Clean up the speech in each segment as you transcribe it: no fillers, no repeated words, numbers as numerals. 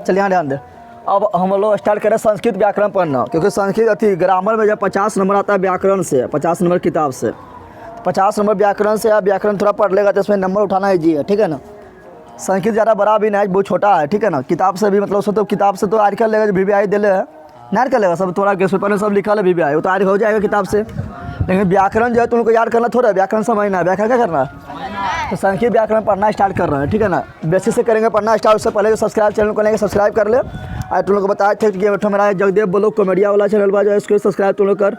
चलिए यहाँ ध्यान दें। अब हम लोग स्टार्ट करें संस्कृत व्याकरण पढ़ना, क्योंकि संस्कृत अति ग्रामर में जब 50 नंबर आता है व्याकरण से, 50 नंबर किताब से, 50 नंबर व्याकरण से। आप व्याकरण थोड़ा पढ़ लेगा तो इसमें नंबर उठाना ईजी है, ठीक है ना। संस्कृत ज़्यादा बड़ा भी नहीं है, बहुत छोटा है, ठीक है ना। किताब से भी मतलब उसको तो किताब से तो आज कर लेगा, जो VVI दे है ना कर लेगा सब, थोड़ा गेस पेपर में सब लिखा है VVI, वो तो आज हो जाएगा किताब से। लेकिन व्याकरण जो है तुम लोग को याद करना थोड़ा, व्याकरण समझना है। व्याकरण क्या करना है, तो संस्कृत व्याकरण पढ़ना स्टार्ट कर रहे हैं, ठीक है ना। बेसिक से करेंगे पढ़ना स्टार्ट। उससे पहले जो सब्सक्राइब चैनल को लेंगे सब्सक्राइब कर ले। आज तुम लोग को बताया थे कि बैठो मेरा जगदेव बोलो कॉमेडिया वाला चैनल बा, जो है इसको सब्सक्राइब तुम लोग कर।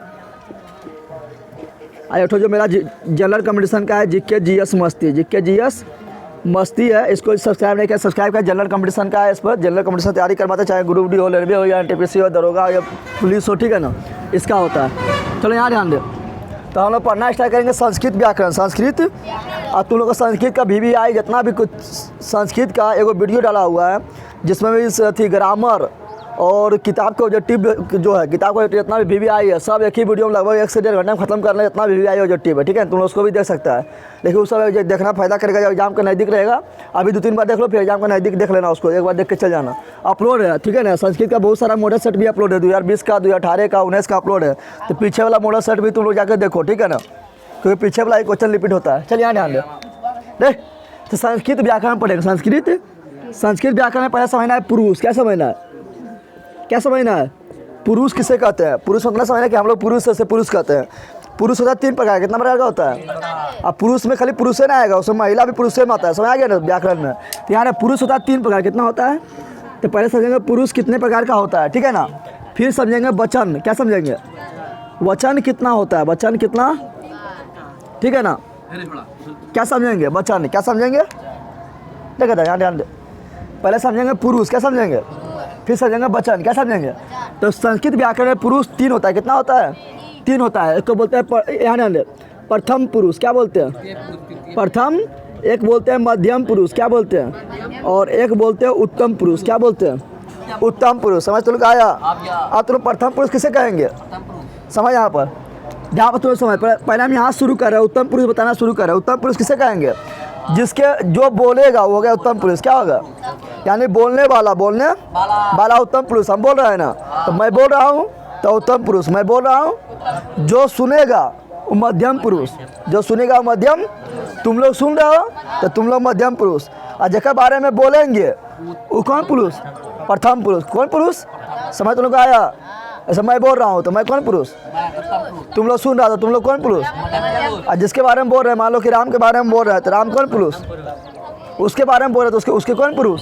आज जो मेरा जनरल कंपटीशन का है GK GS मस्ती, GK GS मस्ती है, इसको सब्सक्राइब नहीं किया सब्सक्राइब किया। जनरल कंपटीशन का है, इस पर जनरल कंपटीशन तैयारी करवाते, चाहे ग्रुप D हो, रेलवे हो, या NTPC हो, दरोगा या पुलिस हो, ठीक है ना, इसका होता है। चलो यहाँ ध्यान दे। तो हम लोग पढ़ना स्टार्ट करेंगे संस्कृत व्याकरण। संस्कृत और तुम लोग को संस्कृत का VVI जितना भी कुछ संस्कृत का एगो वीडियो डाला हुआ है, जिसमें भी थी ग्रामर और किताब का ऑब्जेक्टिव जो है, किताब का जितना भी VVI है सब एक ही वीडियो में लगभग 1 से 1.5 घंटे में खत्म करना है, जितना VVI ऑब्जेक्टिव है, ठीक है। तुम लोग उसको भी देख सकता है, लेकिन उस सब देखना फायदा करेगा जब एग्जाम का नज़दीक रहेगा। अभी 2-3 बार देख लो, फिर एग्जाम का नज़दीक देख लेना, उसको एक बार देख के चल जाना। अपलोड है, ठीक है ना। संस्कृत का बहुत सारा मॉडल सेट भी अपलोड है, 2020 का, 2018 का, 19 का अपलोड है। तो पीछे वाला मॉडल सेट भी तुम लोग जाकर देखो, ठीक है ना, क्योंकि पीछे वाला एक क्वेश्चन रिपीट होता है। चलिए यहाँ ध्यान दे। तो संस्कृत व्याकरण पढ़ेंगे। संस्कृत व्याकरण में पहले समझना है पुरुष। क्या समझना है, क्या समझना है, पुरुष किसे कहते हैं। पुरुष मतलब समझना है कि हम लोग पुरुष से पुरुष कहते हैं। पुरुष होता है 3 प्रकार, कितना प्रकार का होता है। अब पुरुष में खाली पुरुष से ना आएगा, उसमें महिला भी पुरुष से में आता है, समझ आ गया ना व्याकरण में। तो यहाँ पुरुष होता है 3 प्रकार, कितना होता है। तो पहले समझेंगे पुरुष कितने प्रकार का होता है, ठीक है ना। फिर समझेंगे वचन, क्या समझेंगे, वचन कितना होता है, वचन कितना, ठीक है ना। क्या समझेंगे, वचन क्या समझेंगे, देखा था यहाँ ध्यान दे। पहले समझेंगे पुरुष, क्या समझेंगे, फिर समझेंगे वचन, क्या समझेंगे। तो संस्कृत व्याकरण में पुरुष 3 होता है, कितना होता है, 3 होता है। एक को बोलते हैं यहाँ ध्यान दे, प्रथम पुरुष, क्या बोलते हैं, प्रथम। एक बोलते हैं मध्यम पुरुष, क्या बोलते हैं, और एक बोलते हैं उत्तम पुरुष, क्या बोलते हैं, उत्तम पुरुष। समझ तुम लोग आया। अब तुम प्रथम पुरुष किसे कहेंगे, समझ यहाँ पर, जहाँ पर तुम्हें समझ। पहले हम यहाँ शुरू कर रहे हैं, उत्तम पुरुष बताना शुरू कर रहे हैं। उत्तम पुरुष किसे कहेंगे, जिसके जो बोलेगा वो हो गया उत्तम पुरुष। क्या होगा, यानी बोलने वाला, बोलने वाला उत्तम पुरुष। हम बोल रहे हैं ना, तो मैं बोल रहा हूँ तो उत्तम पुरुष, मैं बोल रहा हूँ। जो सुनेगा वो मध्यम पुरुष, जो सुनेगा वो मध्यम, तुम लोग सुन रहे हो तो तुम लोग मध्यम पुरुष। और जिसके बारे में बोलेंगे वो कौन पुरुष, प्रथम पुरुष। कौन पुरुष, समझ तुम लोग आया। ऐसा मैं बोल रहा हूँ तो मैं कौन पुरुष, तुम लोग सुन रहा हो तुम लोग कौन पुरुष। और जिसके बारे में बोल रहे हैं, मान लो कि राम के बारे में बोल रहे हैं तो राम कौन पुरुष, उसके बारे में बोल रहे तो उसके कौन पुरुष,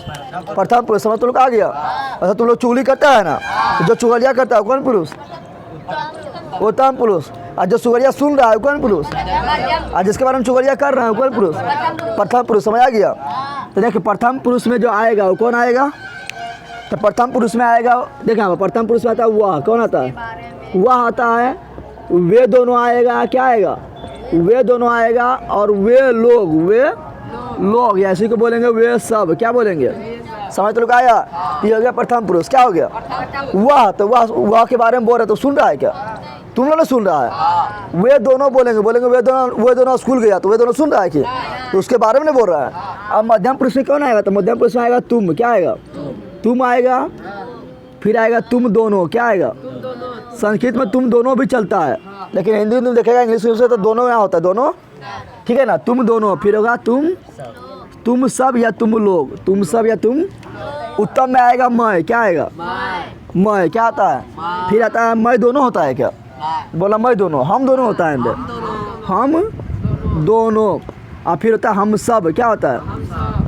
प्रथम पुरुष। समझ तुम लोग आ गया। ऐसा तुम लोग चुगली करता है ना, तो जो चुगलिया करता है कौन पुरुष, उत्तम पुरुष। और जो चुगलिया सुन रहा है कौन पुरुष, और जिसके बारे में चुगलिया कर रहे हैं कौन पुरुष, प्रथम पुरुष। समझ आ गया। तो देखिए प्रथम पुरुष में जो आएगा वो कौन आएगा, तो प्रथम पुरुष में आएगा, देखा प्रथम पुरुष में आता है वह, कौन आता है, वह आता है। वे दोनों आएगा, क्या आएगा, वे दोनों आएगा। और वे लोग या इसी को बोलेंगे वे सब, क्या बोलेंगे, समझ तो लोग आया। ये हो गया प्रथम पुरुष। क्या हो गया, वह, तो वह के बारे में बोल रहे तो सुन रहा है क्या, तुम लोग ने सुन रहा है। वे दोनों बोलेंगे वे दोनों स्कूल गया तो वे दोनों सुन रहा है कि, तो उसके बारे में नहीं बोल रहा है। अब मध्यम पुरुष में कौन आएगा, तो मध्यम पुरुष में आएगा तुम, क्या आएगा, तुम आएगा। फिर आएगा तुम दोनों, क्या आएगा। संस्कृत में तुम दोनों भी चलता है, लेकिन हिंदी में देखेगा इंग्लिश में तो दोनों यहाँ होता है, दोनों, ठीक है ना। तुम दोनों, फिर होगा तुम सब या तुम लोग, तुम सब या तुम। उत्तम में आएगा मैं, क्या आएगा, मैं, क्या आता है। फिर आता है मैं दोनों होता है, क्या बोला, मैं दोनों, हम दोनों होता है, हम दोनों। और फिर होता है हम सब, क्या होता है,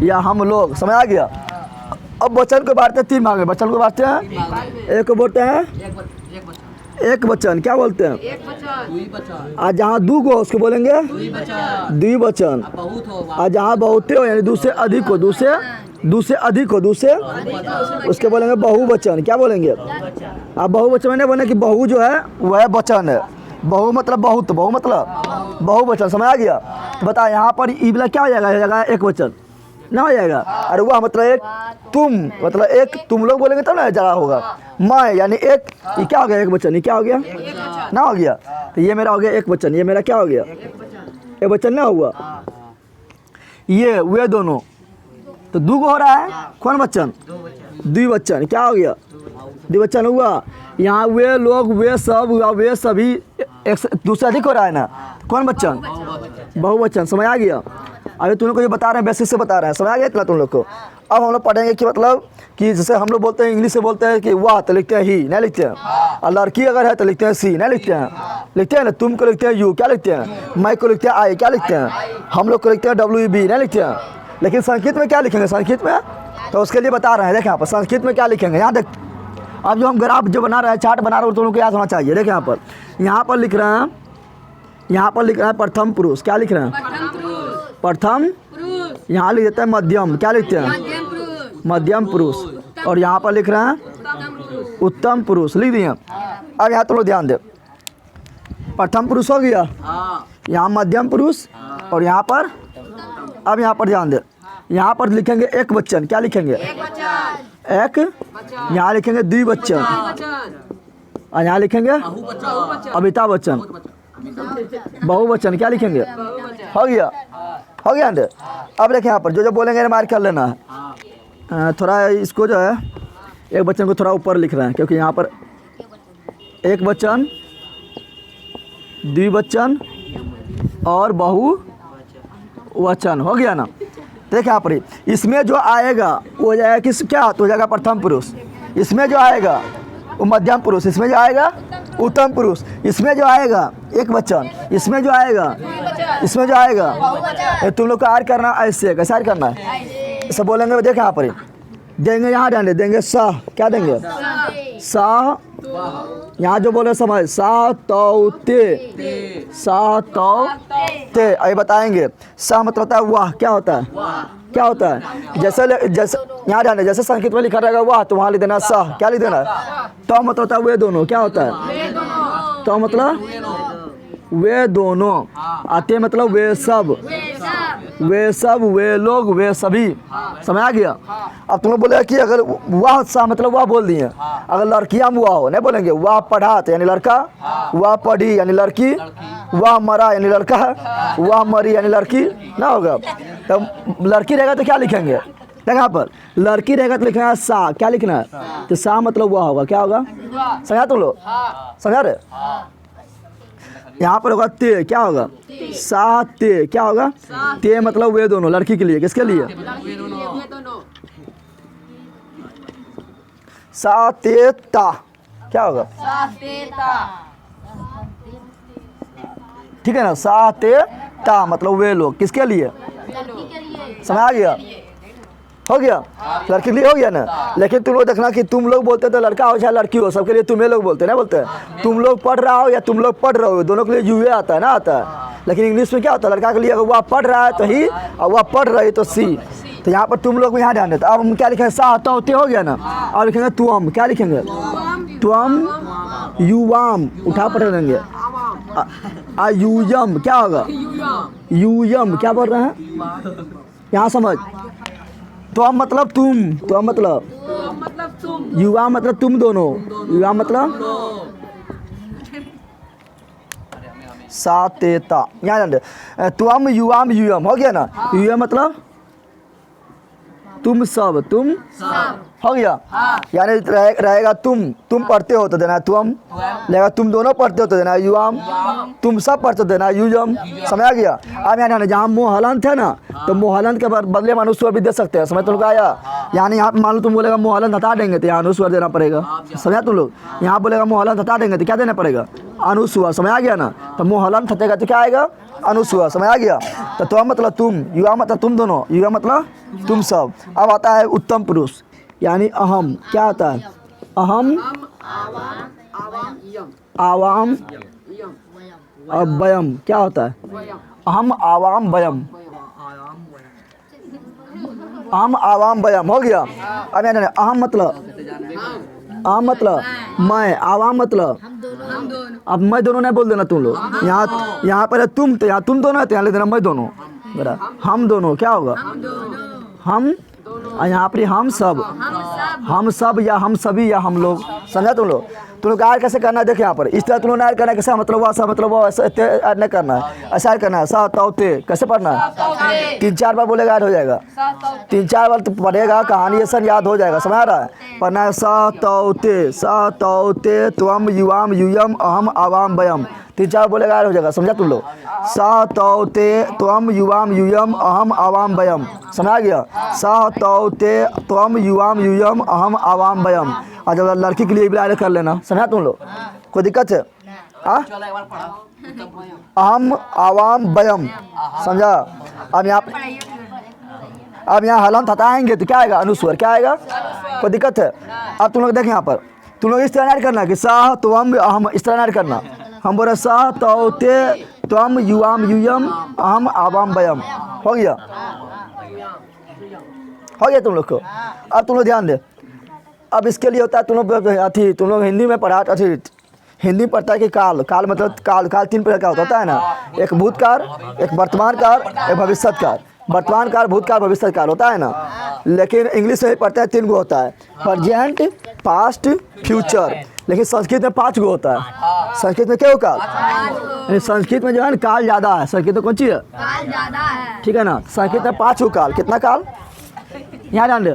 या हम लोग। समझ आ गया। अब वचन को बांटते हैं 3 भाग में। वचन को बांटते हैं, एक को बोलते हैं एक वचन, क्या बोलते हैं। और जहाँ 2 को उसको बोलेंगे द्विवचन। और जहाँ बहुते हो यानी 2 से अधिक हो, 2 से अधिक हो, 2 से उसके बोलेंगे बहुवचन। क्या बोलेंगे। अब बहुवचन में नहीं बोले कि बहु जो है वह वचन है, बहु मतलब बहुत, बहु मतलब बहुवचन। समझ आ गया। तो बता यहाँ पर ई वाला क्या हो जाएगा, एक वचन ना हो जाएगा। अरे वह मतलब एक, तुम मतलब एक, तुम लोग बोलेंगे तब ना ज़्यादा होगा। मैं यानी एक, ये क्या हो गया, एक वचन। ये क्या हो गया, ना हो गया। तो ये मेरा हो गया एक वचन, ये मेरा क्या हो गया, एक वचन ना हुआ। ये वे दोनों तो 2 हो रहा है, कौन वचन, द्विवचन, क्या हो गया? द्विवचन हुआ। यहाँ वे लोग, वे सब हुआ, वे सभी एक से दूसरा अधिक हो रहा है ना, कौन वचन? बहुवचन। समझ आ गया? अभी तुम लोग को जो बता रहे हैं बेसिस से बता रहे हैं, समझ आ गया इतना तुम लोग को? अब हम लोग पढ़ेंगे कि मतलब कि जैसे हम लोग बोलते हैं इंग्लिश से बोलते हैं कि वाह तो लिखते हैं ही, नहीं लिखते हैं। और लड़की अगर है तो लिखते हैं सी, नहीं लिखते हैं। लिखते हैं ना, तुम को लिखते हैं यू, क्या लिखते हैं? मैं को लिखते हैं आई, क्या लिखते हैं? हम लोग को लिखते हैं WB, नहीं लिखते हैं। लेकिन संस्कृत में क्या लिखेंगे? संस्कृत में तो उसके लिए बता रहे हैं। देखें यहाँ पर संस्कृत में क्या लिखेंगे, यहाँ देख। अब जो हम ग्राफ जो बना रहे हैं, चार्ट बना रहे हैं, तो लोगों को याद होना चाहिए। देखें यहाँ पर लिख रहे हैं, यहाँ पर लिख रहे हैं प्रथम पुरुष, क्या लिख रहे हैं? प्रथम। यहाँ लिख देते हैं मध्यम, क्या लिखते हैं? मध्यम पुरुष। और यहाँ पर लिख रहे हैं उत्तम पुरुष, लिख दिए। अब यहाँ तुम लोग ध्यान दे, प्रथम पुरुष हो गया, यहाँ मध्यम पुरुष, और यहाँ पर, अब यहाँ पर ध्यान दे, यहाँ पर लिखेंगे एक वचन, क्या लिखेंगे? एक। यहाँ लिखेंगे द्विवचन, और यहाँ लिखेंगे अमिताभ बच्चन। बहुवचन, क्या लिखेंगे? हो गया, हो गया अंदर। अब देखिए यहाँ पर जो जो बोलेंगे मार्क कर लेना है। थोड़ा इसको जो है एक वचन को थोड़ा ऊपर लिख रहे हैं, क्योंकि यहाँ पर एक वचन, द्विवचन और बहुवचन हो गया ना। देखिए यहाँ पर इसमें जो आएगा वो हो जाएगा किस, क्या तो हो जाएगा प्रथम पुरुष। इसमें जो आएगा वो मध्यम पुरुष, इसमें जो आएगा उत्तम पुरुष, इसमें जो आएगा एक वचन, इसमें जो आएगा, इसमें जो आएगा। तुम लोग को आर करना ऐसे, कैसे आर करना है? सब बोलेंगे। देखें यहाँ पर देंगे, यहाँ डालेंगे, देंगे साह, क्या देंगे? साह। यहाँ जो बोले समझ, सा तो ते, सा तो ते। अभी बताएंगे। सा मतलब होता है वाह, क्या होता है? क्या होता है? जैसे जैसे यहाँ जाने, जैसे संस्कृत में लिखा रहेगा वाह, तो वहाँ लिख देना सा, क्या लिख देना? तो मतलब होता है वे दोनों, क्या होता है? तो मतलब वे दोनों। आते मतलब वे सब, वे सब, वे लोग, वे सभी। समझ आ गया? अब तुम लोग बोले कि अगर वाह सा मतलब वाह बोल दिए, अगर लड़कियां वाह हो, नहीं बोलेंगे वाह पढ़ा तो यानी लड़का, वाह पढ़ी यानी लड़की, वाह मरा यानी लड़का, वाह मरी यानी लड़की ना होगा। तो लड़की रहेगा तो क्या लिखेंगे? देखो यहाँ पर लड़की रहेगा तो लिखना है सा, क्या लिखना है? तो सा मतलब वाह होगा, क्या होगा? समझा तुम लोग? समझा रहे? यहाँ पर होगा ते, क्या होगा? सा ते, क्या होगा? ते मतलब वे दोनों, लड़की के लिए, किसके लिए? सा ते ता, क्या होगा? ठीक है ना? सा ते ता मतलब वे लोग, किसके लिए? समझ आ गया? हो गया? लड़की के लिए हो गया ना। लेकिन तुम लोग देखना कि तुम लोग बोलते तो लड़का हो चाहे लड़की हो, सबके लिए तुम्हें लोग बोलते हैं, ना बोलते हैं? तुम लोग पढ़ रहा हो या तुम लोग पढ़ रहे हो, दोनों के लिए यूए आता है ना, आता है। लेकिन इंग्लिश में क्या होता है? लड़का के लिए अगर वह पढ़ रहा है तो ही, और वह पढ़ रही तो सी। तो यहाँ पर तुम लोग यहाँ ध्यान देते। अब हम क्या लिखेंगे? सा तो होते हो गया ना। और लिखेंगे तुम, क्या लिखेंगे? तुम युवाम, उठा पढ़ देंगे। यूयम, क्या होगा? यूयम, क्या बोल रहे हैं? यहाँ समझ। तो मतलब तुम, तो मतलब युवा मतलब तुम दोनों, युवा मतलब सातेता। यहाँ जान दे, तुम युवाम युयम, हो गया ना। युयम मतलब तुम सब, तुम हो गया। यानी रहेगा तुम पढ़ते हो तो देना तुम, रहेगा तुम दोनों पढ़ते हो तो देना युवाम, तुम सब पढ़ते हो देना युयम। समझ आ गया? अब यानी जहाँ मोहलंत है ना, तो मोहलंत के बदले में अनुस्वर भी दे सकते हैं। समझ तुम लोग आया? यानी यहाँ मान लो तुम बोलेगा मोहलंत हटा देंगे तो यहाँ अनुस्वर देना पड़ेगा। समझा तुम लोग? यहाँ बोलेगा मोहलंत हटा देंगे तो क्या देना पड़ेगा? अनुस्वर। समझ आ गया ना? तो मोहलंत हटेगा तो क्या आएगा? अनुस्वर। समझ आ गया? तो तुम मतलब तुम, युवा मतलब तुम दोनों, युवा मतलब तुम सब। अब आता है उत्तम पुरुष, यानी अहम, क्या आता है? अहम, आवाम और बयम, क्या होता है? अहम आवाम बयम, अहम आवाम बयम। हो गया? अब यानी अहम मतलब, अहम मतलब मैं, आवाम मतलब, अब मैं दोनों नहीं बोल देना तुम लोग। यहाँ पर है तुम, तो यहाँ तुम दोनों है तो यहाँ ले देना मैं दोनों। बरा हम दोनों, क्या होगा? हम, और यहाँ पर हम सब या हम सभी या हम लोग। समझा तुम लोग? तुम लोग ऐड कैसे करना है, देखिए यहाँ पर इस तरह तुम लोग ऐड करना है, कैसा मतलब हुआ, ऐसा मतलब हुआ, ऐसा ऐड नहीं करना है, ऐसा ऐड करना है। सा तौते कैसे पढ़ना है, 3-4 बार बोलेगा ऐड हो जाएगा, 3-4 बार तो पढ़ेगा, कहानी ये सब याद हो जाएगा, समझ आ रहा है। पढ़ना है सा तौते त्वम युवाम यूयम अहम आवाम वयम, 3-4 बोलेगा ऐड हो जाएगा, समझा तुम लोग। सा तौते त्वम युवाम यूयम अहम आवाम वयम, समझा गया। सा तौते त्वम युवाम यूयम अहम आवाम वयम। और जब लड़की के लिए भी ऐड कर लेना, समझा तुम लोग, कोई दिक्कत है? अहम आवाम वयम, समझा। अब यहाँ हलंत हटाएंगे तो क्या आएगा, अनुस्वर, क्या आएगा, कोई दिक्कत है? अब तुम लोग देखें यहाँ पर, तुम लोग इस तरह ऐड करना कि सा त्वम अहम, इस तरह ऐड करना। हम बोले सा तौते त्वम युवाम यूयम अहम आवाम वयम, हो गया तुम लोग को। अब तुम लोग ध्यान दे, अब इसके लिए होता है तुम लोग हिंदी में पढ़ा, हिंदी में पढ़ता है कि काल मतलब काल 3 प्रकार का होता है ना, एक भूतकाल, एक वर्तमान काल, एक भविष्य काल। वर्तमान काल, भूतकाल, भविष्य काल होता है ना, लेकिन इंग्लिश में पढ़ता है 3 गो होता है, प्रेजेंट, पास्ट, फ्यूचर। लेकिन संस्कृत में 5 गो होता है। संस्कृत में क्या हो काल, संस्कृत में जो है ना काल ज़्यादा है, संस्कृत में कौन चीज़ है, काल ज़्यादा है, ठीक है ना। संस्कृत में 5 गो काल, कितना काल यहाँ जान दे।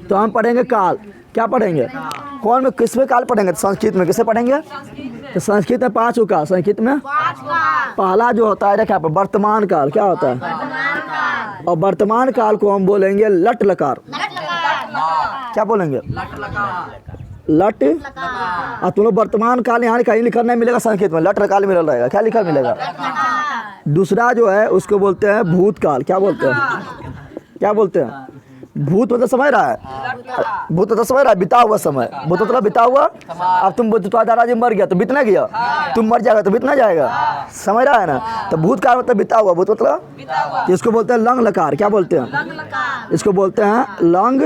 तो हम पढ़ेंगे काल, क्या पढ़ेंगे, कौन में किस में काल पढ़ेंगे, संस्कृत में किसे पढ़ेंगे, तो संस्कृत में 5 गो काल, संस्कृत में पहला जो होता है देखा वर्तमान काल, क्या होता है, और वर्तमान काल को हम बोलेंगे लट लकार, क्या बोलेंगे, लट। और तुम लोग वर्तमान काल यहाँ कहीं लिखा नहीं मिलेगा, संस्कृत में लट लकार मिल रहेगा, क्या लिखा मिलेगा। दूसरा जो है उसको बोलते हैं भूतकाल, क्या बोलते हैं, भूत मतलब समझ रहा है, भूत मतलब समझ रहा है, बिता हुआ समय, भूत मतलब बिता हुआ। अब तुम तुम्हारा दादाजी मर गया तो बीतना गया, तुम मर जाएगा तो बीतना जाएगा, समझ रहा है ना। तो भूतकाल मतलब बिता हुआ, भूत मतलब इसको बोलते हैं लंग लकार, क्या बोलते हैं, इसको बोलते हैं लंग,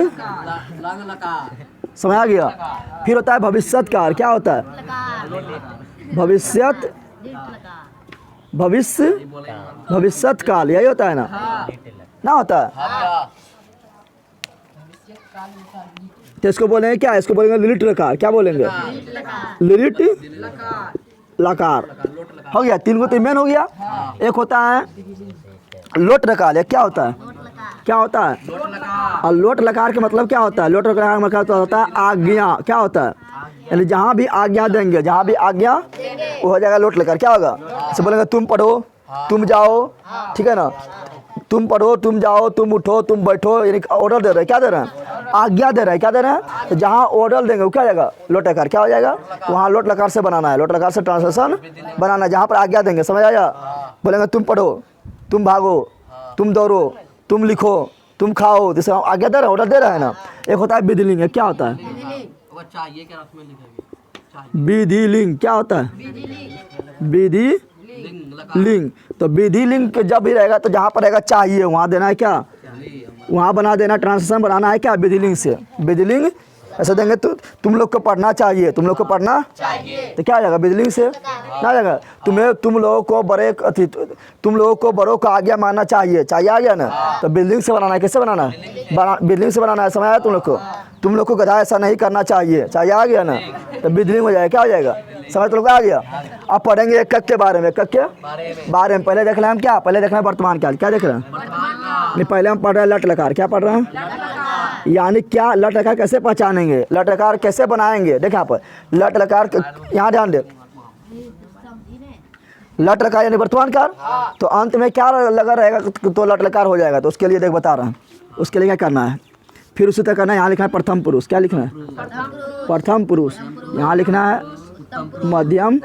समझ आ गया। फिर होता है भविष्यत काल, क्या होता है, भविष्यत काल, यही होता है ना होता है। तो इसको बोलेंगे क्या, इसको बोलेंगे लिलिट लकार, क्या बोलेंगे, लिलिट लकार, हो गया। 3 गो तो मेन हो गया। एक होता है लोट लकार, क्या होता है, और लोट लकार के मतलब क्या होता है, लोट लकार का मतलब होता है आज्ञा, क्या होता है, यानी जहाँ भी आज्ञा देंगे, जहाँ भी आज्ञा वो हो जाएगा लोट लकार, क्या होगा। इसे बोलेंगे तुम पढ़ो, तुम जाओ, ठीक है ना, तुम पढ़ो, तुम जाओ, तुम उठो, तुम बैठो, यानी ऑर्डर दे रहे हैं, क्या दे रहे हैं, आज्ञा दे रहे हैं, क्या दे रहे हैं। तो जहाँ ऑर्डर देंगे वो क्या हो जाएगा, लोट लकार, क्या हो जाएगा, वहाँ लोट लकार से बनाना है, लोट लकार से ट्रांसलेशन बनाना है, जहाँ पर आज्ञा देंगे, समझ आया। बोलेंगे तुम पढ़ो, तुम भागो, तुम दौड़ो, तुम लिखो, तुम खाओ, जैसे आज्ञा दे रहे हैं, ऑर्डर दे रहे हैं ना। एक होता है विधिलिंग, क्या होता है, विधिलिंग, क्या होता है, विधि लिंग। तो विधि लिंग जब भी रहेगा तो जहाँ पर रहेगा चाहिए वहाँ देना है, क्या वहाँ बना देना, ट्रांसलेशन बनाना है, क्या विधिलिंग से। विधिलिंग ऐसे देंगे तो तुम लोग को पढ़ना चाहिए, तुम लोग को पढ़ना चाहिए, तो क्या आ जाएगा, विधिलिंग से क्या आ जाएगा। तुम लोगों को तुम लोगों को बड़ों का आज्ञा मानना चाहिए, आ गया ना। तो बिल्डिंग से बनाना है, कैसे बनाना है, बिल्डिंग से बनाना है, समझ आया तुम लोग को गधा ऐसा नहीं करना चाहिए, आ गया ना। तो बिल्डिंग हो जाएगा, क्या हो जाएगा, समझ तुम लोग आ गया। अब पढ़ेंगे एक के बारे में, बारे में पहले देख रहे हैं हम, क्या पहले देख रहे हैं वर्तमान काल, क्या देख रहे हैं, नहीं पहले हम पढ़ रहे हैं लट लकार, क्या पढ़ रहे हैं, यानी क्या लट लकार कैसे पहचानेंगे, लट लकार कैसे बनाएंगे। देखिए यहाँ पर लट लकार, यहाँ ध्यान दे, लट लकार यानी वर्तमान काल, तो अंत में क्या लगा रहेगा तो लट लकार हो जाएगा। तो उसके लिए देख बता रहा हूँ, उसके लिए क्या करना है। फिर उसी तरह करना है, यहाँ लिखना है प्रथम पुरुष, क्या लिखना है, प्रथम पुरुष। यहाँ लिखना है मध्यम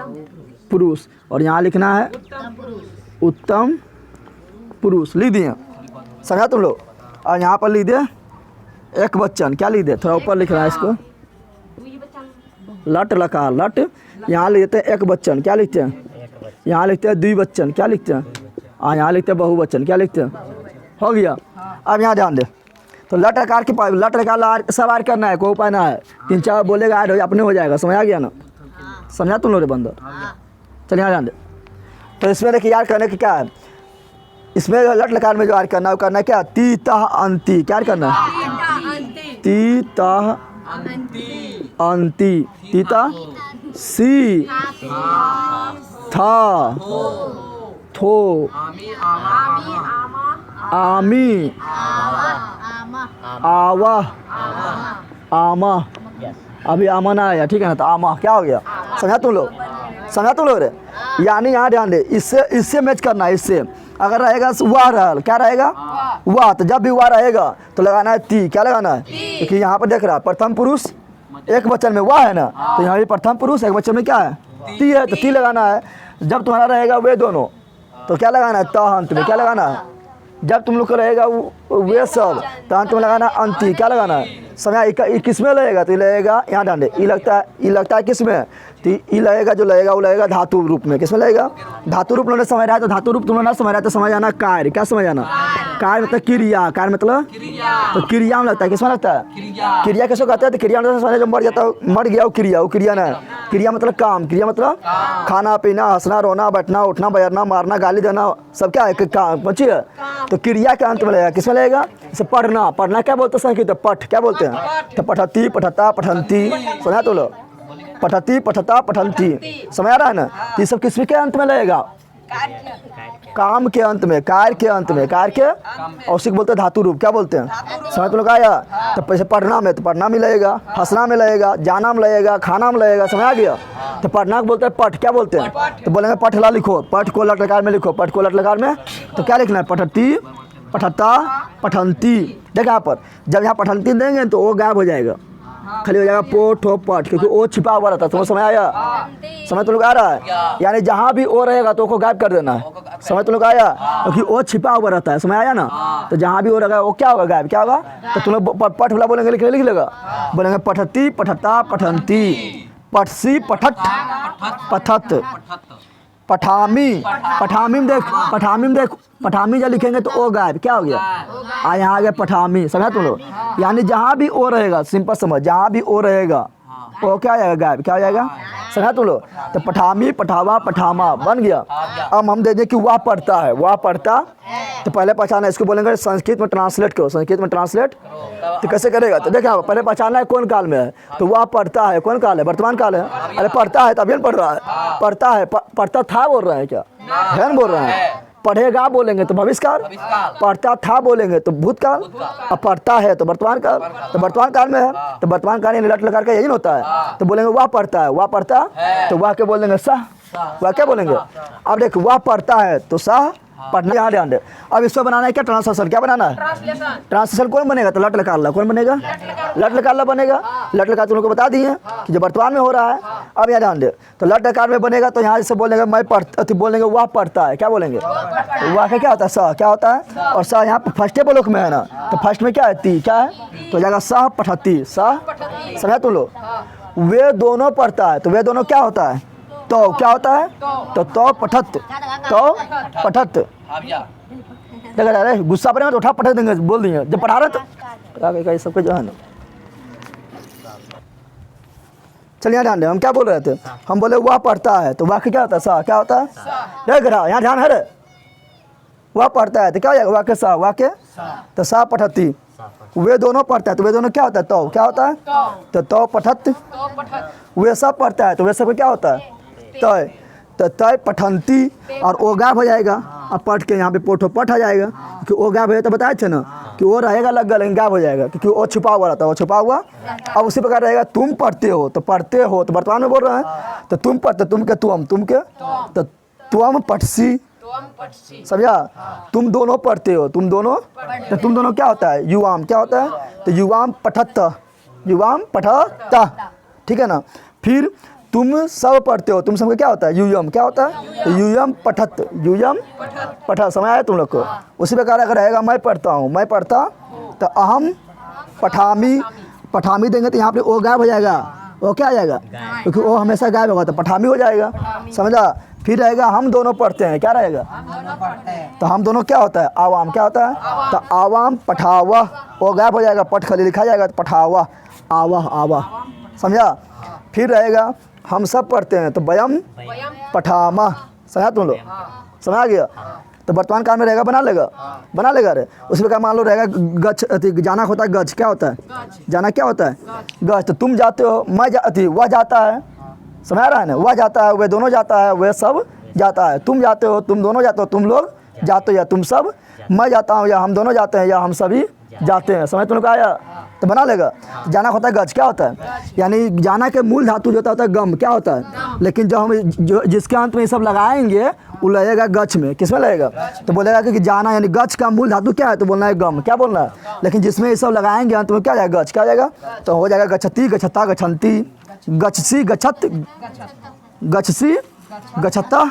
पुरुष, और यहाँ लिखना है उत्तम पुरुष। लिख दिए, समझा तुम लोग। और यहाँ पर लिख दिए एक वचन, क्या लिख दे, थोड़ा ऊपर लिख रहा है इसको, लट लकार, लट। यहाँ लिखते हैं एक वचन, क्या लिखते हैं, यहाँ लिखते हैं द्विवचन, क्या लिखते हैं, और यहाँ लिखते हैं बहुवचन, क्या लिखते हैं, हो गया। अब यहाँ ध्यान दे, तो लट लकार की लट लकार सब ऐड करना है, कोई उपाय ना है, 3-4 बोलेगा ऐड हो अपने हो जाएगा, समझ आ गया ना, समझा तुम लोग बंदर। चल यहाँ ध्यान दे। तो इसमें देखिए याद करने की क्या है, इसमें लट लकार में जो याद करना है वो करना है क्या, तीता अंति, क्या करना है, तीता अंति, तीता सी था थो आमी आवा आमा। अभी आमा ना आया, ठीक है ना, तो आमा क्या हो गया, समझा तुम लोग रे। यानी यहाँ ध्यान दे, इससे मैच करना है, इससे अगर रहेगा वाह रहल, क्या रहेगा वाह, तो जब भी वाह रहेगा तो लगाना है ती। क्या लगाना है, क्योंकि यहाँ पर देख रहा है प्रथम पुरुष एक वचन में वाह है ना, तो यहाँ भी प्रथम पुरुष एक वचन में क्या है ती है, तो ती लगाना है। जब तुम्हारा रहेगा वे दोनों तो क्या लगाना है, ता अंत में क्या लगाना है। जब तुम लोग को रहेगा वे सब तो अंत में लगाना अंति। क्या लगाना है, समय किस में लगेगा, तो ये लगेगा यहाँ डांडे, ये लगता है किस में, तो ये लगेगा, जो लगेगा वो लगेगा धातु रूप में। किस में लगेगा, धातु रूप में समझ रहा है, तो धातु रूप तुम लोग ना समझ रहा है तो समझ आना कार्य। क्या समझ आना, कार्य मतलब क्रिया, कार्य मतलब तो क्रिया में लगता है। किस में लगता है, क्रिया किसको कहते हैं, तो क्रिया मतलब समझ, जो मर जाता है मर गया वो क्रिया ना, क्रिया मतलब काम, क्रिया मतलब खाना पीना हंसना रोना बैठना उठना बजरना मारना गाली देना सब क्या है काम, बच्ची है। तो क्रिया के अंत में लगेगा, किस में लगेगा, जैसे पढ़ना क्या बोलते हैं संस्कृत, पठ क्या बोलते हैं, तो पठती पठता पठंती, समझा तो लो, पठती पठता पठंती, समझ आ रहा है ना। तो ये सब किस के अंत में लगेगा, काम के अंत में, कार्य के अंत में, कार्य के और उसी को बोलते हैं धातु रूप। क्या बोलते हैं, समझ तो लोग आया। तो पैसे पढ़ना में तो पढ़ना में लगेगा, हंसना में लगेगा, जाना में लगेगा, खाना में लगेगा, समझ आ गया। तो पढ़ना को बोलते हैं पठ। क्या बोलते हैं, तो बोलेंगे पठ ला लिखो, पठ को लट लकार में लिखो, पठ को लट लकार में तो क्या लिखना है, पठती पठता पठंती। देखो यहाँ पर जब यहाँ पठंती देंगे तो वो गायब हो जाएगा, खाली हो जाएगा पोठ हो पठ, क्योंकि वो छिपा हुआ रहता है। तुम्हें समझ आया, समझ तो लोग आ रहा है, यानी जहाँ भी ओ रहेगा तो उसको गायब कर देना है। समझ तो लोग आया, क्योंकि वो छिपा हुआ रहता है, समझ आया ना। तो जहाँ भी वो रहेगा वो क्या होगा, गायब। क्या होगा, तो तुम लोग पठ वाला बोलेंगे, लिख लेगा, बोलेंगे पठती पठता पठंती, पठसी पठत पठत, पठामी में देख पठामी जब लिखेंगे तो ओ गायब। क्या हो गया, यहाँ आ गया पठामी, समझा तुम लोग। यानी जहाँ भी ओ रहेगा, सिंपल समझ, जहाँ भी ओ रहेगा वो क्या हो जाएगा, गायब। क्या हो जाएगा, समझा तुम लोग। तो पठामी पठावा पठामा बन गया। अब हम दे दें कि वह पढ़ता है, वह पढ़ता, तो पहले पहचाना, इसको बोलेंगे संस्कृत में ट्रांसलेट करो, संस्कृत में ट्रांसलेट तो कैसे करेगा, तो देखा पहले पहचाना है कौन काल में है, तो वह पढ़ता है, कौन काल है, वर्तमान काल है। अरे पढ़ता है तभी पढ़ रहा है, पढ़ता है, पढ़ता था बोल रहे हैं, क्या है बोल रहे हैं। पढ़ेगा बोलेंगे तो भविष्यकाल, पढ़ता था बोलेंगे तो भूतकाल, अब पढ़ता है तो वर्तमान काल, तो वर्तमान काल में है, तो वर्तमान काल यानी लट लकार का यही होता है। तो बोलेंगे वह पढ़ता है, वह पढ़ता तो वह क्या बोलेंगे, सह, वह क्या बोलेंगे। अब देख वह पढ़ता है तो सह पढ़ना, यहाँ ध्यान दे। अब इसको बनाना है क्या, ट्रांसलेशन। क्या बनाना है, ट्रांसलेशन कौन बनेगा, तो लट लकार ला कौन बनेगा, लट लकार ला बनेगा। लट लकार तुम लोग को बता दिए कि जो वर्तमान में हो रहा है। अब यहाँ ध्यान दे, तो लट लकार में बनेगा तो यहाँ से बोलेंगे मैं पढ़ता, बोलेंगे वह पढ़ता है। क्या बोलेंगे, वह का क्या होता है, सह क्या होता है, और सह यहाँ फर्स्ट ब्लॉक में है ना, तो फर्स्ट में क्या है, ती क्या है, तो जाएगा सह पठती, सह, समझा तुम लोग। वे दोनों पढ़ता है, तो वे दोनों क्या होता है, तो क्या होता है, तो पठत, तो पठत। देखा जा रहा है, गुस्सा पड़ेगा तो उठा पटक देंगे, बोल देंगे जब पढ़ा रहे तो सबको जो है ना। चलिए ध्यान दे, हम क्या बोल रहे थे, हम बोले वह पढ़ता है तो वाक्य क्या होता है, सा क्या होता है, देख रहा यहाँ ध्यान है रे, वह पढ़ता है तो क्या हो जाएगा, वाक्य सा, वाक्य तो सा पठती। वे दोनों पढ़ता है तो वे दोनों क्या होता है, तो क्या होता है, तो पठत। वे सब पढ़ता है तो वे सब क्या होता है, तय, तो तय पठंती, और ओ गायब हो जाएगा। अब पढ़ के यहाँ पे पोठो पठ आ जाएगा, क्योंकि ओ गायब हो तो बताए थे ना कि वो रहेगा लग लेकिन गायब हो जाएगा, क्योंकि वो छुपा हुआ रहता है, वो छुपा हुआ। अब उसी प्रकार रहेगा तुम पढ़ते हो, तो पढ़ते हो तो वर्तमान में बोल रहे हैं, तो तुम पढ़ते, तुम के तुम के तो तुम पठसी, समझा। तुम दोनों पढ़ते हो, तुम दोनों, तो तुम दोनों क्या होता है, युवाम क्या होता है, तो युवाम पठत, युवाम पठता, ठीक है ना। फिर तुम सब पढ़ते हो, तुम सब क्या होता है, यूयम क्या होता है, तो यूयम पठत, यूयम पठत, समझ आया तुम लोग को। उसी प्रकार अगर रहेगा मैं पढ़ता हूँ, मैं पढ़ता, तो अहम पठामी, पठामी देंगे तो यहाँ पे ओ गायब हो जाएगा, वो क्या आ जाएगा, क्योंकि वो हमेशा गायब होगा तो पठामी हो जाएगा, समझा। फिर रहेगा हम दोनों पढ़ते हैं, क्या रहेगा, तो हम दोनों क्या होता है, आवाम क्या होता है, तो आवाम पठावा, वो गायब हो जाएगा, पठ खाली लिखा जाएगा तो पठावा, आवा आवा, समझा। फिर रहेगा हम सब पढ़ते हैं तो बयम पठामा, समझा तुम लोग, समझ गया। तो वर्तमान काल में रहेगा बना लेगा रे। उसी प्रकार मान लो रहेगा गच, जाना होता है गज, क्या होता है, जाना क्या होता है, गज। तो तुम जाते हो, मैं वह जाता है, समझ रहा है ना, वह जाता है, वे दोनों जाता है, वे सब जाता है, तुम जाते हो, तुम दोनों जाते हो, तुम लोग जाते हो या तुम सब, मैं जाता हूँ या हम दोनों जाते हैं या हम सभी जाते हैं। समझ तुम लोग आया, तो बना लेगा। जाना होता है गज, क्या होता है, यानी जाना के मूल धातु जो होता है गम, क्या होता है, लेकिन जो हम जो जिसके अंत में ये सब लगाएंगे वो लगेगा गच में, किस में लगेगा, तो बोलेगा कि जाना यानी गच का मूल धातु क्या है, तो बोलना है गम, क्या बोलना है, लेकिन जिसमें ये सब लगाएंगे अंत में क्या जाएगा, गच, क्या जाएगा, तो हो जाएगा गच्छति, गच्छता, गच्छन्ति, गच्छसी, गच्छत, गच्छसी, गच्छता,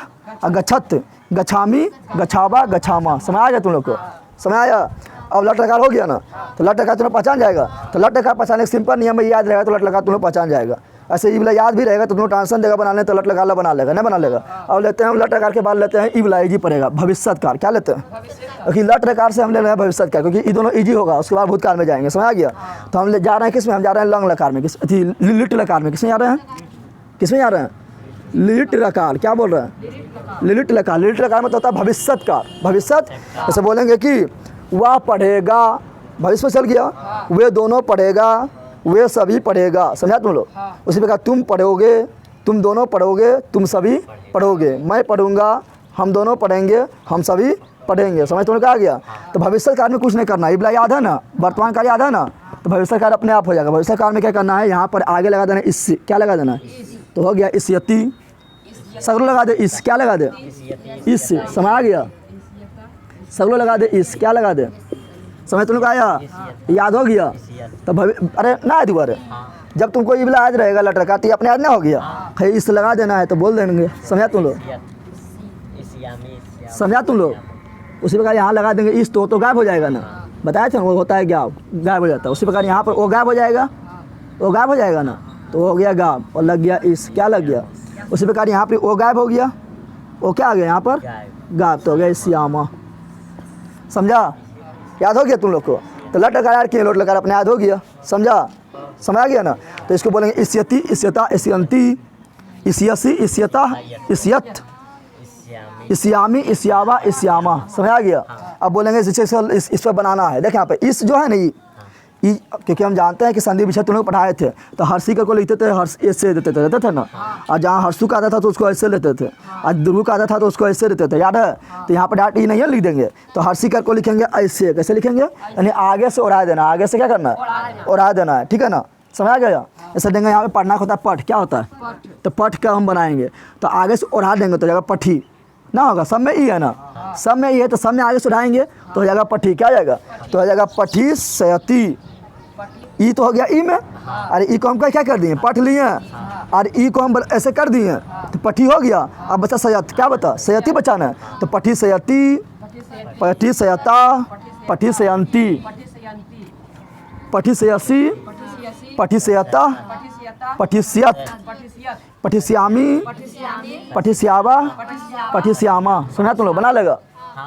गच्छत, गच्छामी, गच्छावा, गच्छामा। समझ आ गया तुम लोग को, समझ आया। अब लट लकार हो गया ना, तो लट लकार तुम्हें पहचान जाएगा, तो लट लकार पहचानने सिंपल नियम में याद रहेगा, तो लट लकार तुम्हें पहचान जाएगा। ऐसे ई वाला याद भी रहेगा तो तुम्हें ट्रांसलेशन देगा बनाने, तो लट लकार बना लेगा, नहीं बना लेगा। अब लेते हैं हम लट लकार के बाद लेते हैं ई वाला इजी पड़ेगा, भविष्यकाल, क्या लेते हैं, क्योंकि लट लकार से हम ले रहे हैं भविष्यकाल, क्योंकि ये दोनों इजी होगा, उसके बाद भूतकाल में जाएंगे। समझ आ गया। तो हम जा रहे हैं किस में, हम जा रहे हैं लंग लकार में, किस लिट लकार में, किस में जा रहे हैं, किस में जा रहे हैं, लिट लकार, क्या बोल रहे हैं, लिट लकार। लिट लकार में तो होता है भविष्यकाल, भविष्यत, ऐसे बोलेंगे कि वह पढ़ेगा, भविष्य में चल गया, वे दोनों पढ़ेगा, वे सभी पढ़ेगा। समझा तुम लोग। उसी प्रकार तुम पढ़ोगे, तुम दोनों पढ़ोगे, तुम सभी पढ़ोगे, मैं पढ़ूंगा, हम दोनों पढ़ेंगे, हम सभी पढ़ेंगे। समझ तुम लोग आ गया। तो भविष्य काल में कुछ नहीं करना, इबला याद है ना, वर्तमान काल याद है ना, तो भविष्य काल अपने आप हो जाएगा। भविष्य काल में क्या करना है, यहाँ पर आगे लगा देना इस, क्या लगा देना, तो हो गया इस्यति, सगलो लगा दे इस, क्या लगा दे इस, समझ आ गया, सगलो लगा दे इस, क्या लगा दे, समझ तुम लोग आया, याद हो गया। तो अरे ना है दोबारा, जब तुमको इबला याद रहेगा लटका तो अपने याद ना हो गया, खै इस लगा देना है तो बोल देंगे। समझा तुम लोग, समझा तुम लोग। उसी प्रकार यहाँ लगा देंगे इस, तो गायब हो जाएगा ना, बताया था वो होता है गायब हो जाता है। उसी प्रकार यहाँ पर वो गायब हो जाएगा, वो गायब हो जाएगा ना, तो हो गया गायब और लग गया इस, क्या लग गया। उसी प्रकार यहाँ पर वो गायब हो गया, वो क्या आ गया यहाँ पर गायब, तो हो गया श्यामा। समझा, याद हो गया तुम लोग को। तो लट लकार किए, लोट लकार अपने याद हो गया, समझा, समझ आ गया ना। तो इसको बोलेंगे इस्यति, इस्यता, इस्यंती, इस्यसी, इस्यता, इस्यत, इस्यामी, इस्यावा, इस्यामा। समझ आ गया। अब बोलेंगे इस पर बनाना है। देखें यहाँ पे इस जो है ना, ये क्योंकि हम जानते हैं कि संधि विषय तुम लोग पढ़ाए थे, तो हर्षिकर को लिखते थे हर्ष ऐसे देते थे ना, और जहाँ हर्षु का आता था तो उसको ऐसे लेते थे, और दुर्गु का आता था तो उसको ऐसे देते थे, याद है। तो यहाँ पर डाट ई नहीं है, लिख देंगे, तो हर्षिकर को लिखेंगे ऐसे, कैसे लिखेंगे, यानी आगे से ओढ़ा देना, आगे से क्या करना है, ओढ़ा देना है, ठीक है ना, समझ आ गया। ऐसे देंगे यहाँ पे पढ़ना होता है पठ, क्या होता है, तो पठ का हम बनाएंगे, तो आगे से ओढ़ा देंगे तो जगह पठी ना होगा, सब में ई है ना, सब में ई है, तो सब में आगे से उठाएंगे तो हो जाएगा पठी, क्या जाएगा, तो हो जाएगा पठी सयती। ई तो हो गया ई में, अरे ई को हम क्या कर दिए, पढ़ लिए, और ई को हम ऐसे कर दिए तो पठी हो गया। अब बचा सयत, क्या बता, सयती बचाना है, तो पठी सयती, पठी सयता, पठी सयंती, पठी सयसी, पठी सयता, पठी सयत, पठी श्यामी, पठी श्यावा, पठी श्यामा। सुना तुम लोग, बना लेगा,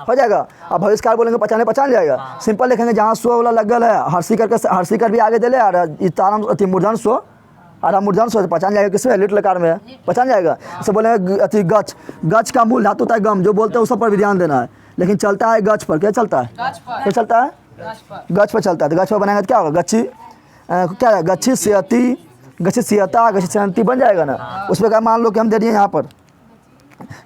हो जाएगा। अब भविष्यकाल बोलेंगे पहचान जाएगा, सिंपल लिखेंगे, जहाँ स्व वाला लगल है हर्षिकर के, हर्षिकर भी आगे दे ले, और मूर्धन स्व, और मूर्धन स्व पहचान जाएगा, किसमें लिट लकार में है, पहचान जाएगा। इसे बोलेंगे अति गच, गच का मूल धातु होता है गम, जो बोलते हैं उस पर भी ध्यान देना है, लेकिन चलता है गच पर, क्या चलता है, क्या चलता है, गच पर चलता है। तो गच पर बनाएंगे तो क्या होगा, गच्छी, क्या है, गच्छी सियती, गच्छी सियता, गच्छी सियंती बन जाएगा ना। उस पर मान लो कि हम दे दिए यहाँ पर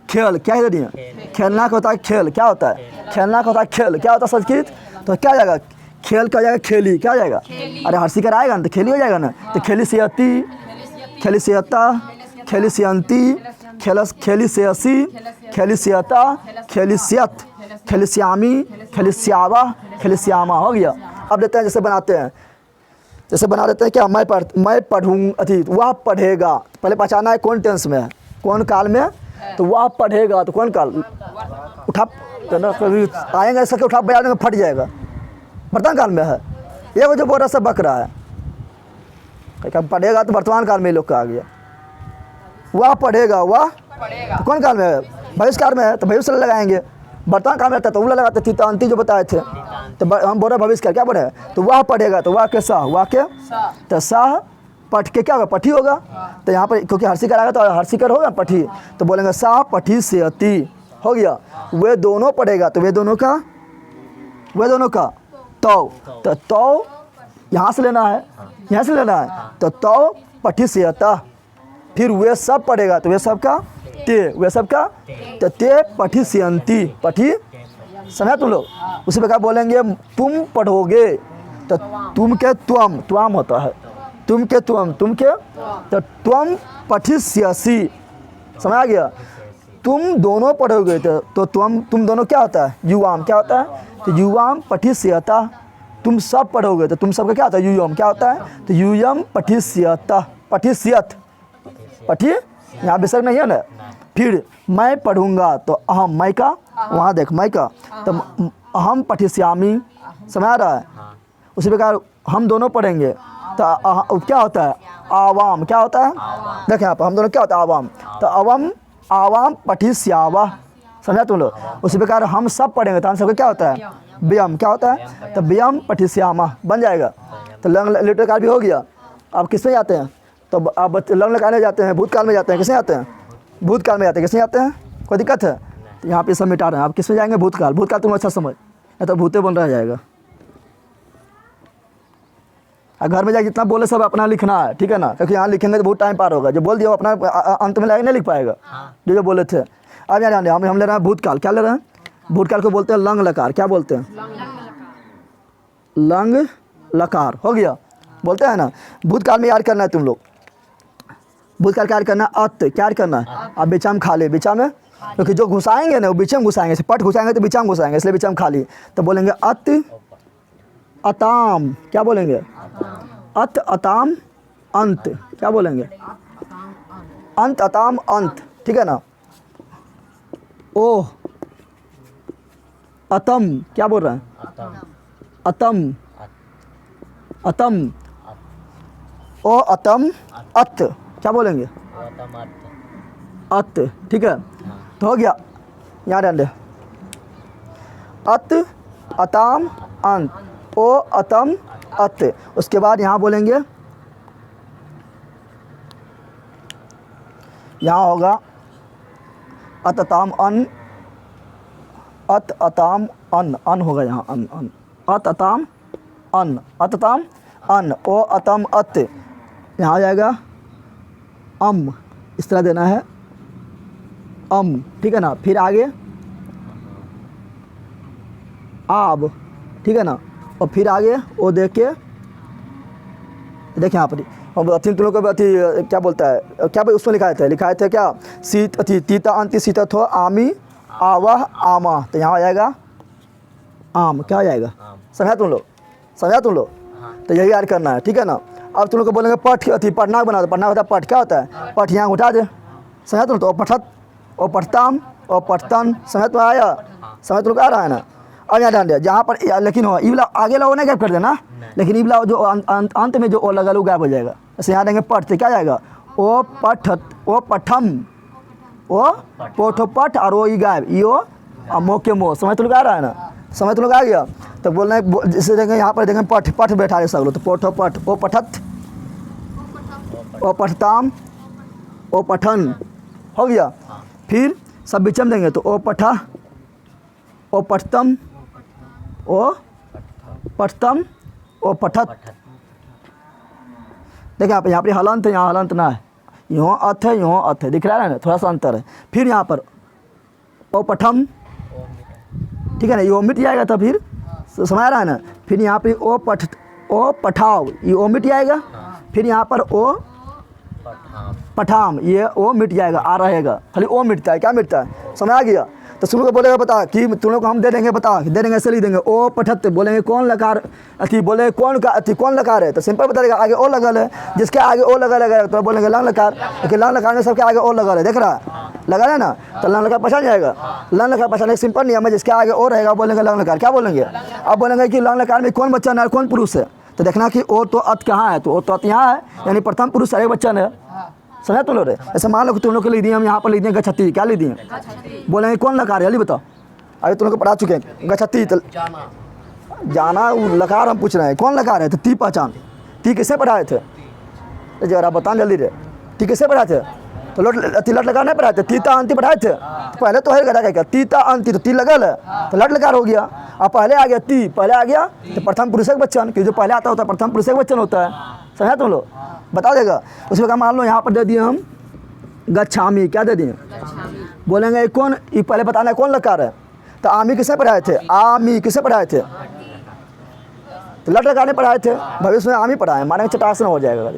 खेल, क्या दे दिए, खेलना का होता है खेल, क्या होता है, खेलना का होता है खेल, क्या होता है संस्कृत, तो क्या जाएगा, खेल का जाएगा खेली, क्या जाएगा, अरे हर्षिकर आएगा ना तो खेली हो जाएगा ना, तो खेली सियती, खेली सियता, खेली सियंती, खेली सियसी, खेली सियता, खेली सियत, खेली श्यामी, खेली श्यावा, खेली श्यामा, हो गया। अब देते हैं जैसे बनाते हैं, जैसे बना देते हैं क्या, मैं पढ़ूँ अति, वह पढ़ेगा, पहले पहचाना है कौन टेंस में है, कौन काल में, तो वह पढ़ेगा, तो कौन काल, उठा आएंगे इसका उठा बजा देंगे फट जाएगा, वर्तमान काल में है। ये वो जो बोरा से बक रहा है, पढ़ेगा तो वर्तमान काल में लोग का आ गया, वह पढ़ेगा, वह तो कौन काल में है, भविष्य काल में है, तो भविष्य लगाएंगे। वर्तमान काल में रहता तो वो लगाते थी, अंति जो बताए थे, तो हम बोल रहे भविष्य काल, क्या बोले, तो वह पढ़ेगा, तो वह के साह, वह के, तो साह पठ के क्या होगा, पठी होगा। तो यहाँ पर क्योंकि हर्षिकर आएगा तो हर्षिकर होगा पठी, तो बोलेंगे साह पठी सेयती, हो गया। वे दोनों पढ़ेगा, तो वे दोनों का तो यहाँ से लेना है, यहाँ से लेना है, तो पठी सेयता, फिर वे सब पढ़ेगा, तो वे सब का ते, वे सब का तो ते पठिष्यन्ति, पठी समझा तुम लोग। उसी प्रकार बोलेंगे तुम पढ़ोगे, तो तुम के त्वम, त्वम होता है, तुम के त्वम, तुम के तो त्वम पठिष्यसि, समझ आ गया। तुम दोनों पढ़ोगे तो तुम दोनों क्या होता है, युवाम, क्या होता है, तो युवाम पठिष्यता। तुम सब पढ़ोगे तो तुम सबका क्या होता है, यूयम, क्या होता है, तो यूयम पठिष्यता, पठिष्यत, पठी यहाँ विसर्ग नहीं है ना। फिर मैं पढ़ूंगा तो अहम, मैं का वहाँ देख, मैं का तो अहम पठिष्यामि, समझ आ रहा है। उसी प्रकार हम दोनों पढ़ेंगे तो क्या होता है, आवाम, क्या होता है, देखें यहाँ पर हम दोनों क्या होता है, आवाम, तो अवम आवाम पठिष्यावा, समझा तुम लोग। उसी प्रकार हम सब पढ़ेंगे तो हम सबका क्या होता है, व्यम, क्या होता है, तो व्यम पठिष्यामा बन जाएगा। तो लंग लेटर काल भी हो गया। अब किस में जाते हैं, तो अब लंग लगाने जाते हैं, भूतकाल में जाते हैं, किसमें जाते हैं, भूतकाल में जाते हैं, किसमें जाते हैं, कोई दिक्कत है, तो यहाँ पे सब मिटा रहे हैं। आप किस में जाएंगे, भूतकाल, भूतकाल तुम अच्छा समझ, या तो भूते बन रहा जाएगा। घर में जाके जितना बोले सब अपना लिखना है, ठीक है ना, क्योंकि यहाँ लिखेंगे तो बहुत टाइम पार होगा। जो बोल दिया वो अपना अंत में लाएंगे, नहीं लिख पाएगा जो बोले थे। अब यहाँ हम ले रहे हैं भूतकाल, क्या ले रहे हैं, भूतकाल को बोलते हैं लंग लकार, क्या बोलते हैं, लंग लकार, हो गया, बोलते हैं ना। भूतकाल में याद करना है तुम लोग, भूतकाल क्या याद करना है, अत क्या याद करना है, अब बिचा में खाली, बिचा में, क्योंकि जो घुसाएंगे ना वो बीच में घुसाएंगे, पट घुसाएंगे तो बिचा में घुसाएंगे, इसलिए बिचा में खाली, तो बोलेंगे अत अताम, क्या बोलेंगे, अत अताम अंत, क्या बोलेंगे, अंत अताम अंत, ठीक है ना। ओ अतम, क्या बोल रहे हैं, अतम, अतम, ओ अतम अत, क्या बोलेंगे, अत, ठीक है। तो हो गया, यहाँ ध्यान दे, अत अताम अंत, ओ अतम अत। उसके बाद यहाँ बोलेंगे, यहाँ होगा अत अताम अन, अत अताम अन, अन होगा यहाँ, अन अन, अत अताम अन, अत अताम अन, ओ अतम अत, यहाँ आ जाएगा अम, इस तरह देना है अम, ठीक है ना। फिर आगे आब, ठीक है ना, और फिर आगे वो देख के देखिए यहाँ पर हम अथी तुम लोग को अथी क्या बोलता है, क्या भाई उसमें लिखाए थे क्या, सीत अथी तीता अंति सीता थो आमी आवाह आमा, तो यहाँ आ जाएगा आम, क्या आ जाएगा, समझा तुम लोग, समझा तुम लोग। तो यही याद करना है, ठीक है ना। अब तुम लोग को बोलेंगे पठ, अथी पढ़ना बना दो, पढ़ना होता है पठ, क्या होता है, पठ यहाँ उठा दे, समझा तुम, तो पठत और पठताम और पठतन, समझ तो आया, समझ तुम लोग आ रहा है ना। अब यहाँ ध्यान दिया, जहाँ पर लेकिन हो ईबला आगे ला नहीं गैप कर देना, लेकिन ईबला जो अंत में जो ओ लगा लो गैप हो जाएगा। ऐसे यहाँ देंगे पठ, तो क्या जाएगा, ओ पठत, ओ पठम, ओ पोठो पठ, और ओ ई गायब, यो मो के मो, समझ तुम लोग आ रहा है ना, समझ तुम लोग आ गया। तो बोलना है जैसे देखेंगे यहाँ पर देखेंगे पठ, पठ बैठा है सब लोग, तो पोठो पठ, ओ पठत, ओ पठताम, ओ पठन, हो गया। फिर सब बिचम देंगे तो ओ पठा, ओ पठतम, ओ पठतम, ओ पठत। देखिए यहाँ पे हलंत है, यहाँ हलंत ना है, यहाँ अथ है, यहाँ अथ है, दिख रहा है ना, थोड़ा सा अंतर है। फिर यहाँ पर ओ पठम, ठीक है ना, ये ओ मिट जाएगा, तो फिर समझ रहा है ना। फिर यहाँ पे ओ पठ, ओ पठाओ, ये ओ मिट जाएगा। फिर यहाँ पर ओ पठाम, ये ओ मिट जाएगा, आ रहेगा, खाली ओ मिटता है, क्या मिटता है, समझ आ गया। तो तुम लोग को बोलेगा बता कि तुम लोग को हम दे देंगे, बता दे देंगे, ऐसे लिख देंगे ओ पठत, बोलेंगे कौन लकार अथी, बोले कौन का अथी कौन लकार है, तो सिंपल बता देगा आगे ओ लगल है, जिसके आगे ओ लगा तो बोलेंगे लंग लकार, क्योंकि लंग लकार में सबके आगे ओ लगल है, देख रहा है, लगा है ना, तो लंग लकार पहचान जाएगा। लंग लकार पहचाने सिंपल नियम है, जिसके आगे ओ रहेगा बोलेंगे लंग लकार, क्या बोलेंगे। अब बोलेंगे कि लंग लकार में कौन बच्चन है, कौन पुरुष है, तो देखना कि ओ तो अत कहाँ है, तो ओ तो अत यहाँ है, यानी प्रथम पुरुष एक बच्चन है, समझा तुम लोग। ऐसे मान लो कि तुम लोग को लिख दिए, हम यहाँ पर लिख दिए गच्छति, क्या लिख दिए, बोलेंगे कौन लकार है, जल्दी बताओ, अभी तुम लोग को पढ़ा चुके हैं गच्छति, तो जाना लकार हम पूछ रहे हैं कौन लकार है, तो ती पहचान, ती किससे पढ़ाए थे, तो जरा बताओ जल्दी रे, ती किससे पढ़ाए थे, तो लट लकार नहीं पढ़ाए थे, तीता अंति पढ़ाए थे, तो पहले तो है गड़ा क्या, तीता अंति, तो ती लगल है, तो लट लकार हो गया। अब पहले आ गया ती, पहले आ गया तो प्रथम पुरुष बच्चन, कि जो पहले आता होता है प्रथम पुरुष बच्चन होता है, समझा तुम लोग, बता देगा। उसमें क्या मान लो यहाँ पर दे दिए हम गच्छामी, क्या दे दिए? बोलेंगे कौन, ये पहले बताना है कौन लकार है। तो आमी किसे पढ़ाए थे? आमी किसे पढ़ाए थे? तो लट लकार ने पढ़ाए थे, भविष्य में आमी पढ़ाए, मानेंगे चटासन हो जाएगा।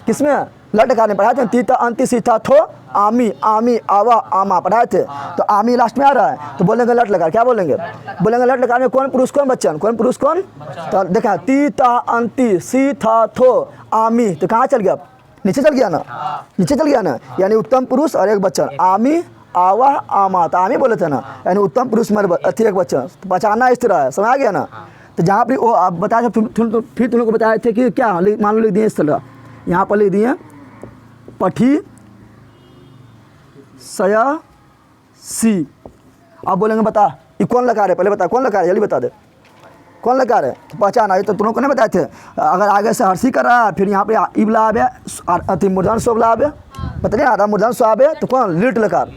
किसमें? लट लकार ने पढ़ाए थे, तीता अंति सीता थो आमी, आमी आवा आमा पढ़ाए थे। तो आमी लास्ट में आ रहा है, तो बोलेंगे लट लकार। क्या बोलेंगे? बोलेंगे लट लकार में कौन पुरुष कौन बच्चन, कौन पुरुष कौन? तो देखा तीता अंति सीता थो आमी, तो कहाँ चल गया? नीचे चल गया ना, नीचे चल गया ना, यानी उत्तम पुरुष और एक बच्चन, आमी आवा आमा। तो आमी बोले थे ना, यानी उत्तम पुरुष मर एक बच्चन। तो पहचानना इस तरह है, समझ आ गया ना। तो जहाँ पर वो आप बताया फिर तुम लोग को बताए थे कि क्या मान लो लिख दिए इस तरह, यहाँ पर लिख दिए पठी सया सी। अब बोलेंगे बता ये कौन लकार है, पहले बता कौन लकार है, जल्दी बता दे कौन लकार है। तो पहचाना, ये तो तुम लोग को नहीं बताए थे। अगर आगे से हर्षी कर रहा है, फिर यहाँ पे इबला आवे, अति मूर्धन शोभला आवे, पता नहीं आधा मूर्धन सो आवे, तो कौन? लिट लकार।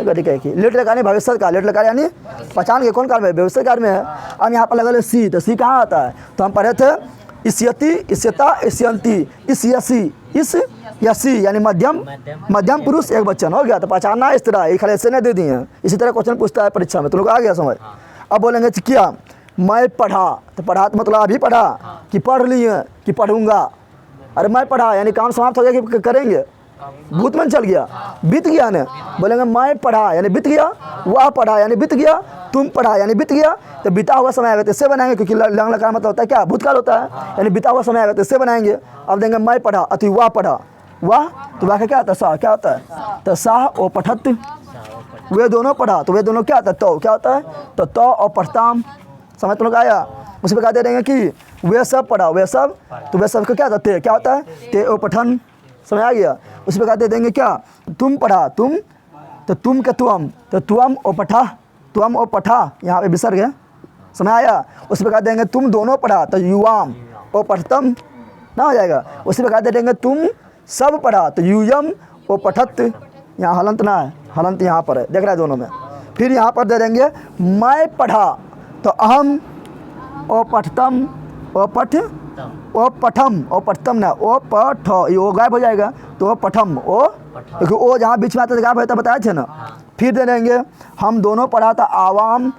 ठीक है कि लिट लकार नहीं भविष्य का, लिट लकार यानी पहचान के कौन कार में? भविष्य कार में है। अब यहाँ पर लगा सी, तो सी कहाँ आता है? तो हम पढ़े थे इस्यति इस्यता इस्यंती, इस यसी, इस यसी यानी मध्यम पुरुष एक बच्चन हो गया। तो पहचानना इस तरह, एक ऐसे नहीं दे दिए हैं। इसी तरह क्वेश्चन पूछता है परीक्षा में, तुम लोग आ गया समझ। अब बोलेंगे क्या? मैं पढ़ा, तो पढ़ा तो मतलब अभी पढ़ा कि पढ़ लिए कि पढ़ूंगा। अरे मैं पढ़ा यानी काम समाप्त हो गया कि करेंगे, भूत मन चल गया, बीत गया ना। बोलेंगे मैं पढ़ा यानी बीत गया, वह पढ़ा यानी बीत गया, तुम पढ़ा यानी बीत गया। तो बीता हुआ समय आएगा तो इससे बनाएंगे, क्योंकि लंग लकार मतलब होता है क्या? भूतकाल होता है, यानी बीता हुआ समय आएगा तो इससे बनाएंगे। अब देंगे मैं पढ़ा अति वह पढ़ा, वाह तो वाह का क्या होता है? सा क्या होता है? तो साह ओ पठत, वे दोनों पढ़ा, तो वे दोनों क्या होता है? तो क्या होता है? तो और पढ़ताम, समझ तुम लोग आया। उसी पर कहते देंगे कि वे सब पढ़ा, वे सब, तो वे सब का क्या होता है? क्या होता है? ते ओ पठन, समझ आ गया। उसी पर कहते देंगे क्या? तुम पढ़ा, तुम, तो तुम के तुम, तो तुम ओ पठा, तुम ओ पठा, यहाँ पे विसर्ग है, समझ आया। उसी पर कहते देंगे तुम दोनों पढ़ा, तो युवाम ओ पठतम ना हो जाएगा। उसी पर कहते देंगे तुम सब पढ़ा, तो यूयम ओ पठत, यहाँ हलंत ना है, हलंत यहाँ पर है, देख रहा है दोनों में। फिर यहाँ पर दे देंगे मैं पढ़ा, तो अहम ओ पठतम ओ पठ ओ पठम ओ पठतम ना ओ पठ, ये ओ गायब हो जाएगा, तो ओ पठम ओ, क्योंकि ओ जहाँ बीच में आता है गायब होता बताए थे ना। फिर दे देंगे हम दोनों पढ़ा, था आवाम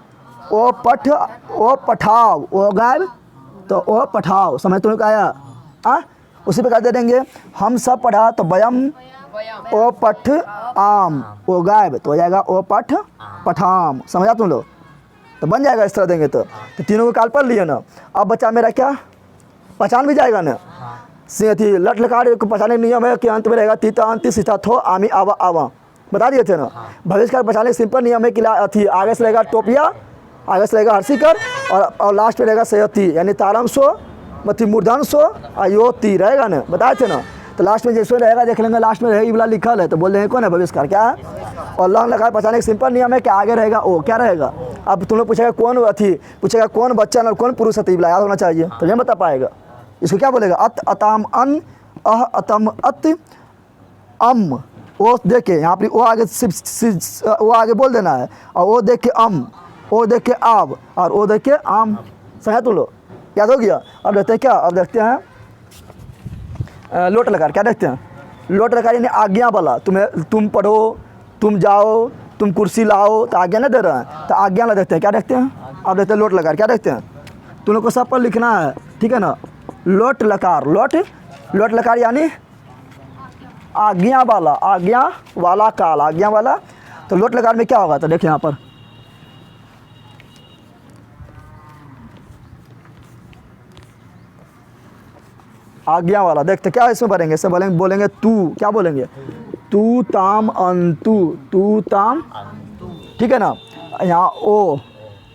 ओ पठ ओ पठाव, ओ गायब तो ओ पठाव, समझ तुम लोग आया। उसी प्रकार दे देंगे हम सब पढ़ा, तो वयम ओ पठ आम, ओ गायब तो हो जाएगा ओ पठ पठाम, समझा तुम लोग। तो बन जाएगा इस तरह देंगे तो तीनों को काल पढ़ लिए ना। अब बच्चा मेरा क्या पहचान भी जाएगा ना। थी लट लकार को पहचाने नियम है कि अंत में रहेगा तीता अंति सीता थो आमी आवा आवा, बता दिए थे ना। भविष्य का पहचाने सिंपल नियम है कि थी आगे से रहेगा टोपिया, आगे से रहेगा हर्षिकर, और लास्ट में रहेगा सयती, यानी तारम सो मथी मूर्धन सो अयोती रहेगा ना, बताए थे ना। तो लास्ट में जैसे रहेगा देख लेंगे, लास्ट में रहेगा वाला लिखल है, तो बोल देंगे कौन है? भविष्यकार क्या है? और लंग लकार पहचाने सिंपल नियम है कि आगे रहेगा ओ, क्या रहेगा? अब तुम लोग पूछेगा कौन पूछेगा कौन बच्चन और कौन पुरुष है, याद होना चाहिए, तो नहीं बता पाएगा। इसको क्या बोलेगा? अत अताम अन अह अतम अत अम, ओ देख के यहाँ पर ओ आगे वो आगे बोल देना है, और ओ देख के अम, ओ देख के आब, और ओ देख के आम, समझा तुम लोग, याद हो गया। अब देखते हैं क्या, अब देखते हैं लोट लकार, क्या देखते हैं? लोट लकार यानी आज्ञा वाला, तुम पढ़ो, तुम जाओ, तुम कुर्सी लाओ, तो आज्ञा नहीं दे रहे हैं, तो आज्ञा वाला देखते हैं, क्या देखते हैं? अब देखते हैं लोट लकार, क्या देखते हैं? तुम लोग को सब पर लिखना है, ठीक है ना। लोट लकार, लोट लकार यानी आज्ञा वाला काल, आज्ञा वाला। तो लोट लकार में क्या होगा? तो देखिए यहाँ पर आज्ञा वाला, देखते क्या इसमें भरेंगे, इसमें बोलेंगे तू, क्या बोलेंगे? तू ताम अंतु, तू ताम, ठीक है ना। यहाँ ओ,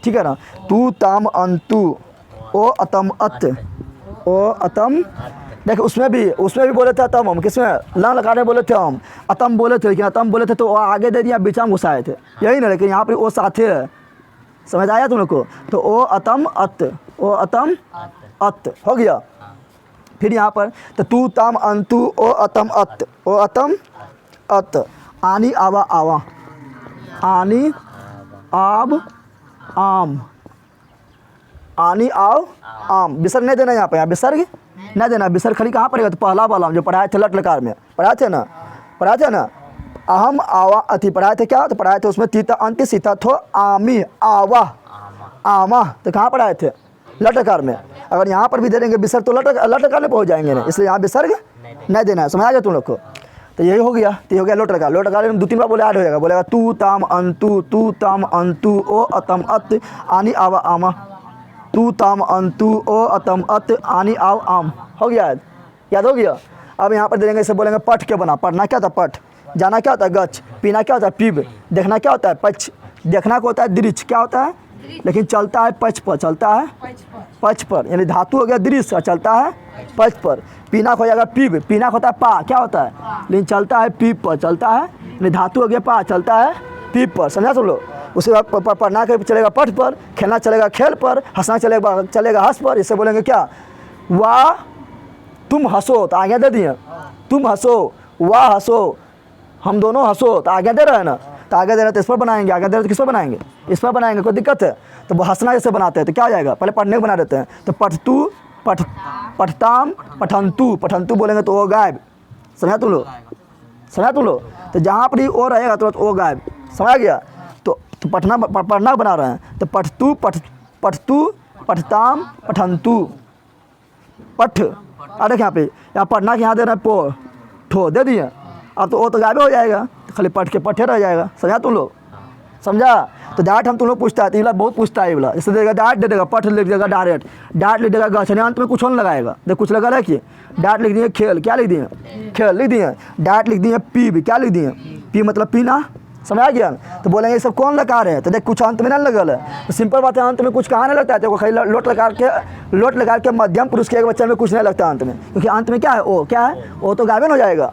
ठीक है ना, तू ताम अंतु ओ अतम अत, ओ अतम। देखो उसमें भी बोले थे अतम, हम किसमें लंग लगाने बोले थे, हम अतम बोले थे, लेकिन अतम बोले थे तो आगे दे दिया, बीचा में घुसाए थे, यही ना। लेकिन यहाँ पर ओ साथे है, समझ आया तुम लोग को। तो ओ अतम अत, ओ अतम अत हो गया। फिर यहाँ पर तो तू ताम अंतु ओ अतम अत, ओ अतम अत, आनी आवा आवा, आनी आब आम, आनी आव आम, विसर्ग नहीं देना यहाँ पे, यहाँ विसर्ग नहीं देना। विसर्ग खाली कहाँ पड़ेगा? तो पहला वाला जो पढ़ाए थे लट लकार में, पढ़ाए थे ना, अहम आवा अति पढ़ाए थे क्या, तो पढ़ाए थे उसमें तीता अंत सीता थो आमी आवा आमा, तो कहाँ पढ़ाए थे लटकार में। अगर यहाँ पर भी दे देंगे विसर्ग तो लटकार में पहुँच जाएंगे ना, इसलिए यहाँ विसर्ग नहीं देना है। समझ आ गया तुम लोग को। तो यही हो गया, तो ये हो गया लोटकार। लोटकार में 2-3 बार बोले ऐड हो जाएगा, बोलेगा तू ताम अंतु, तू ताम अंतु ओ अतम अत आनी आवा आमा, तू ताम अंतु ओ अतम अत आनी आव आम। हो गया याद हो गया। अब यहाँ पर दे देंगे, इसे बोलेंगे पठ के बना। पढ़ना क्या होता है पठ, जाना क्या होता है गच, पीना क्या होता है पीब, देखना क्या होता है पच, देखना को होता है दृच, क्या होता है लेकिन चलता है पच पर, चलता है पच पर, यानी धातु हो गया दृश्य और चलता है पच पर। पीना हो जाएगा पीब, पीना होता है पा, क्या होता है लेकिन चलता है पीप पर, चलता है यानी धातु हो गया पा, चलता है पीप पर। समझा सब लोग। उसके बाद पढ़ना के चलेगा पठ पर, खेलना चलेगा खेल पर, हंसना चलेगा हंस पर। इससे बोलेंगे क्या, वाह तुम हंसो, तो आगे दे दिए तुम हंसो, वाह हंसो, हम दोनों हंसो, तो आगे दे रहे हैं ना, तो आगे दे रहे तो इस पर बनाएंगे, आगे दे रहे तो किस पर बनाएंगे, इस पर बनाएंगे, कोई दिक्कत है। तो वो हंसना जैसे बनाते हैं तो क्या हो जाएगा, पहले पढ़ने को बना देते हैं। तो पठतू पठताम पठंतु, पठंतु बोलेंगे तो ओ गायब। समझा तुम लोग, समझा तुम लोग। तो जहाँ पर ओ रहेगा तो ओ गायब। समझ गया। तो पढ़ना बना रहे हैं, तो पठतू पठताम पठंतु पठ। अरे यहाँ पे यहाँ पढ़ना के यहाँ दे रहे हैं पो ठो दे दिए, अब तो वो तो गायब हो जाएगा, तो खाली पढ़ के पठे रह जाएगा। समझा तुम लोग, समझा। तो डाट हम तुम लोग पूछता है, तो ये बहुत पूछता है ये वाला। इससे देगा डाट दे देगा, पठ लिख देगा डायरेक्ट, डाट लिख देगा गछ, अंत में कुछ और लगाएगा। देख कुछ लगा रहा कि डाट लिख दिए खेल, क्या लिख दिए खेल लिख दिए, डाट लिख दिए पीब, क्या लिख दिए पी मतलब पीना। समझ आ गया। तो बोलेंगे ये सब कौन लगा रहे हैं, तो देख कुछ अंत में नहीं लगल है, तो सिंपल बात है अंत में कुछ कहाँ नहीं लगता है। तो खाली लोट लगा के मध्यम पुरुष के एक बच्चे में कुछ नहीं लगता अंत में, क्योंकि अंत में क्या है ओ, क्या है ओ तो गायब हो जाएगा।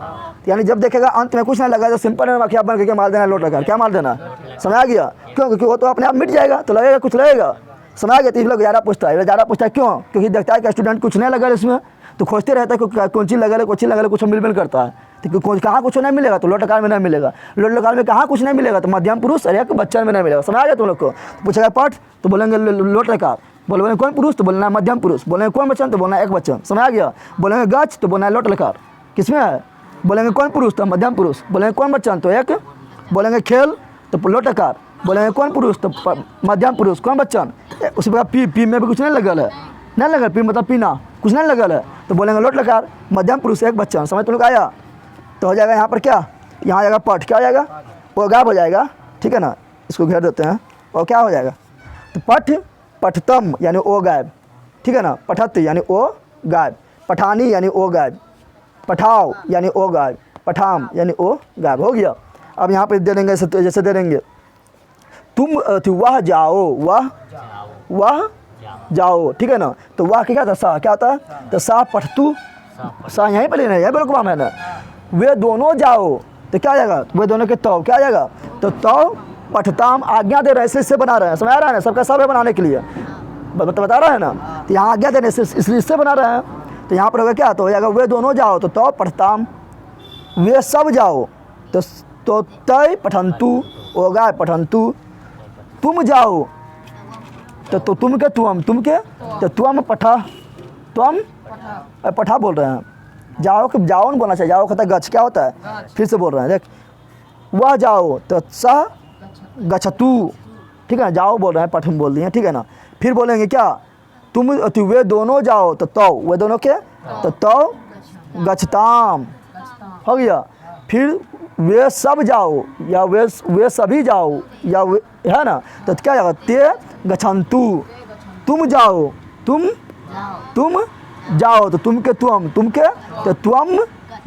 यानी जब देखेगा अंत में कुछ नहीं लगा तो सिंपल में क्या बन के मार देना, लोट लगा क्या मार देना। समझ आ गया। क्यों, क्योंकि वो तो अपने आप मिट जाएगा, तो लगेगा कुछ लगेगा। समझ आ गया। तो लोग ज़्यादा पूछता है, ज़्यादा पूछता है क्यों, क्योंकि देखता है कि स्टूडेंट कुछ नहीं लगा इसमें, तो खोजते रहता है कौन चीज़ लगा, कुछ लगा, कुछ मिल करता है। तो कहाँ कुछ नहीं मिलेगा, तो लोटकार में नहीं मिलेगा। लोटकार में कहाँ कुछ नहीं मिलेगा, तो मध्यम पुरुष और एक बच्चन में नहीं मिलेगा। समझ आ गया तुम लोग को। पूछेगा पठ तो बोलेंगे लोटकार, बोलेंगे कौन पुरुष तो बोलना मध्यम पुरुष, बोलेंगे कौन बच्चन तो बोलना एक बच्चन। समझ आ गया। बोलेंगे गच तो बोलना है लोटकार, किसमें है, बोलेंगे कौन पुरुष तो मध्यम पुरुष, बोलेंगे कौन बच्चन तो एक, बोलेंगे खेल तो लोटकार, बोलेंगे कौन पुरुष तो मध्यम पुरुष, कौन बच्चन। उसी प्रकार पी में भी कुछ नहीं लगल है, नहीं लगल, पी मतलब पीना कुछ नहीं लगल है, तो बोलेंगे लोट लकार, मध्यम पुरुष एक बच्चन। समझ तुम लोग आया। तो हो जाएगा यहाँ पर क्या, यहाँ जाएगा पठ, क्या हो जाएगा वो गायब हो जाएगा। ठीक है ना, इसको घेर देते हैं और क्या हो जाएगा, तो पठ पठतम यानी ओ गायब। ठीक है ना, पठत यानी ओ गायब, पठानी यानी ओ गायब, पठाओ यानी ओ गायब, पठाम यानी ओ गायब। हो गया। अब यहाँ पर दे देंगे जैसे दे देंगे तुम वह जाओ, वह जाओ। ठीक है ना, तो वाह क्या था, सा क्या होता है, तो सा पठतू, सा यहीं पर लेना है, यहीं पर रुकवा है ना। वे दोनों जाओ तो क्या आ जाएगा, वे दोनों के तो क्या आ जाएगा, तो पठताम आज्ञा दे रहे हैं, इससे बना रहे हैं। समझ आ रहा है ना, सबका सब है बनाने के लिए बता रहा है ना। तो यहाँ आज्ञा दे रहे हैं इसलिए इससे बना रहे हैं। तो यहाँ पर होगा क्या, तो हो जाएगा वे दोनों जाओ तो पठताम, वे सब जाओ तो तय पठंतु होगा पठंतु, तुम जाओ तो तुम के तुम के तो तुम पठा, तुम पठा बोल रहे हैं। जाओ कि जाओ नहीं बोलना चाहिए, जाओ कहता है गच, क्या होता है, फिर से बोल रहे हैं देख, वह जाओ तो स गच्छतु। ठीक है ना, जाओ बोल रहे हैं, पठ में बोल दिए। ठीक है ना, फिर बोलेंगे क्या, तुम वे दोनों जाओ तो वे दोनों के तो गच्छताम। हो गया। फिर वे सब जाओ या वे सभी जाओ या वे, है ना, तो क्या जाएगा, ते गच्छन्तु, तुम जाओ तुम जाओ तो तुम के तो तुम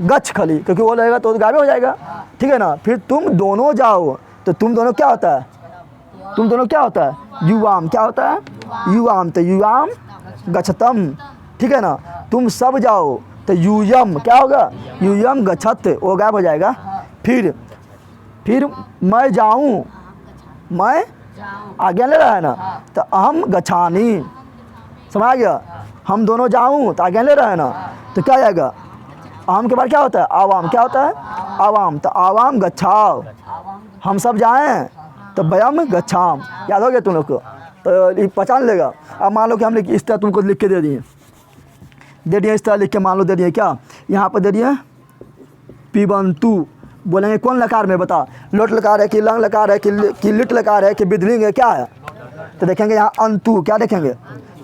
गच्छ खाली, क्योंकि वो लगेगा तो गायब हो जाएगा। ठीक है ना। फिर तुम दोनों जाओ तो तुम दोनों क्या होता है, तुम दोनों क्या होता है, युवाम, क्या होता है युवाम, तो युवाम गच्छतम। ठीक है ना, तुम सब जाओ तो यूयम, क्या होगा यूयम गच्छत, वो गायब हो जाएगा। फिर मैं जाऊं, मैं आगे ले रहा है ना, तो अहम गच्छानी। समझ आ गया। हम दोनों जाऊं तो आगे ले रहा है ना, तो क्या आएगा, अहम के बाद क्या होता है आवाम, क्या होता है आवाम, तो आवाम गच्छाओ, हम सब जाएं तो वयम गच्छाम। याद हो गया तुम लोग को, तो पहचान लेगा। अब मान लो कि हमने इस तरह तुमको लिख के दे दिए इस तरह लिख के मान लो दे दिए क्या, यहाँ पर दे दिए पिबंतु, बोलेंगे कौन लकार में, बता। लोट लकार है कि लंग लकार है कि लिट लकार है कि बिदलिंग है, क्या है? तो देखेंगे यहाँ अंतु, क्या देखेंगे?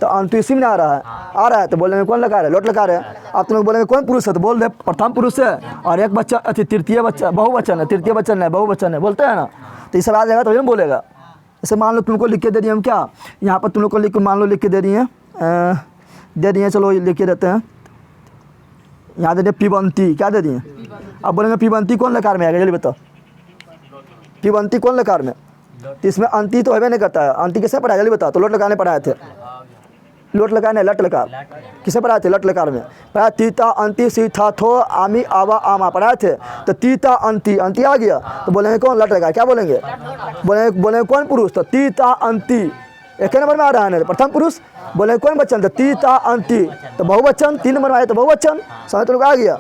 तो अंतु इसी में आ रहा है, तो बोलेंगे कौन लकार है? लोट लकार है। आप तुम लोग बोलेंगे कौन पुरुष है, तो बोल दे प्रथम पुरुष है, और एक बच्चा तृतीय बच्चा बहुवचन है, तृतीय वचन है, बहुवचन है, बोलते हैं ना। तो इस आ जाएगा तो बोलेगा। जैसे मान लो तुमको लिख के दे दिए हम, क्या यहाँ पर तुम लोग को लिख, मान लो लिख के दे दिए, चलो लिख के देते हैं। यहाँ दे दिए पिबंती, क्या दे दिए? अब बोलेंगे पिबंती कौन लकार में आएगा, जल्दी बताओ। पिबंती कौन लकार में? तो इसमें अंति तो होबे नहीं करता है। अंति किसे पढ़ाया, जल्दी बताओ। तो लोट लकार ने पढ़ाए थे, लोट लकार ने लट लकार किसे पढ़ाए थे? लट लकार में पढ़ाया। तीता अंति सी था थो आमी आवा आमा पढ़ाए थे। तो तीता अंति, अंति आ गया तो बोलेंगे कौन? लट लकार। क्या बोलेंगे? बोलेंगे कौन पुरुष? तो तीता अंति एक नंबर में आ रहा है ना, प्रथम पुरुष। बोलेंगे कौन बच्चन? तो तीता अंति, तो बहुवचन 3 नंबर में आया तो बहुवचन। समझ तो लोग आ गया।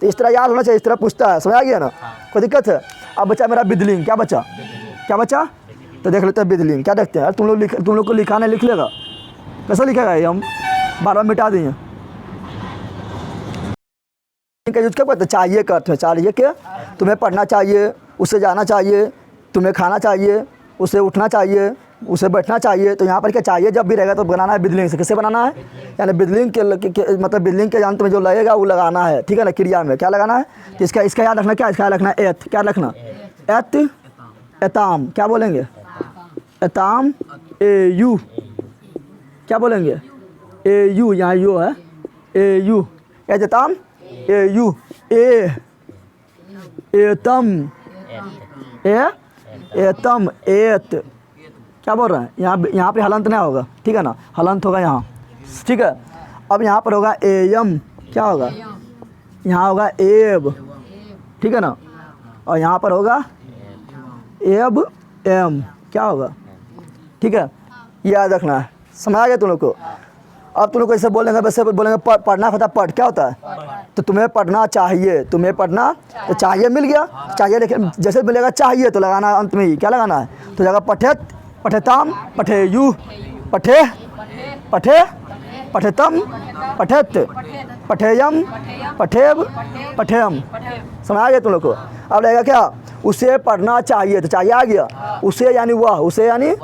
तो इस तरह याद होना चाहिए, इस तरह पूछता है, समझ आ गया ना, कोई दिक्कत है? अब बच्चा मेरा बिदलिंग, क्या बच्चा? क्या बच्चा? तो देख लेते हैं बिदलिंग क्या देखते हैं। तुम लोग को लिखाना लिख लेगा, कैसा लिखेगा ये? हम बार मिटा देंगे। का यूज क्या कहते हैं? चाहिए का अर्थ में, चाहिए के तुम्हें पढ़ना चाहिए, उससे जाना चाहिए, तुम्हें खाना चाहिए, उसे उठना चाहिए, उसे बैठना चाहिए। तो यहाँ पर क्या चाहिए जब भी रहेगा तो बनाना है बिदलिंग से। कैसे बनाना है? यानी बिदलिंग के मतलब बिदलिंग के अंत में जो लगेगा वो लगाना है, ठीक है ना, क्रिया में क्या लगाना है? तो इसका याद रखना, क्या इसका याद रखना? एत, क्या रखना? एत, एताम, क्या बोलेंगे? एताम, ए यू, क्या बोलेंगे? ए यू, यहाँ यू है, ए यू, एताम, ए यू, एतम, एतम, एत, क्या बोल रहे हैं? यहाँ पे हलंत नहीं होगा, ठीक है ना, हलंत होगा यहाँ, ठीक है। अब यहाँ पर होगा एयम, क्या होगा? यहाँ होगा एब, ठीक है ना, और यहाँ पर होगा एब एम, क्या होगा? ठीक है, ये याद रखना है। समझ आ गया तुम लोग को? अब तुम लोग को ऐसे बोलेंगे, वैसे बोलेंगे पढ़ना होता है, पढ़ क्या होता है? तो तुम्हें पढ़ना चाहिए, तुम्हें पढ़ना तो चाहिए, मिल गया चाहिए। लेकिन जैसे मिलेगा चाहिए तो लगाना अंत में ही, क्या लगाना है? तो जगह पठेत, पठेताम, पठेयु, पठे, पठे, पठेतम, पठेत, पठेयम, पठेब, पठेयम। समझ आ गया तुम लोग को? अब रहेगा क्या? उसे पढ़ना चाहिए, तो चाहिए आ गया। उसे यानी वह, उसे यानी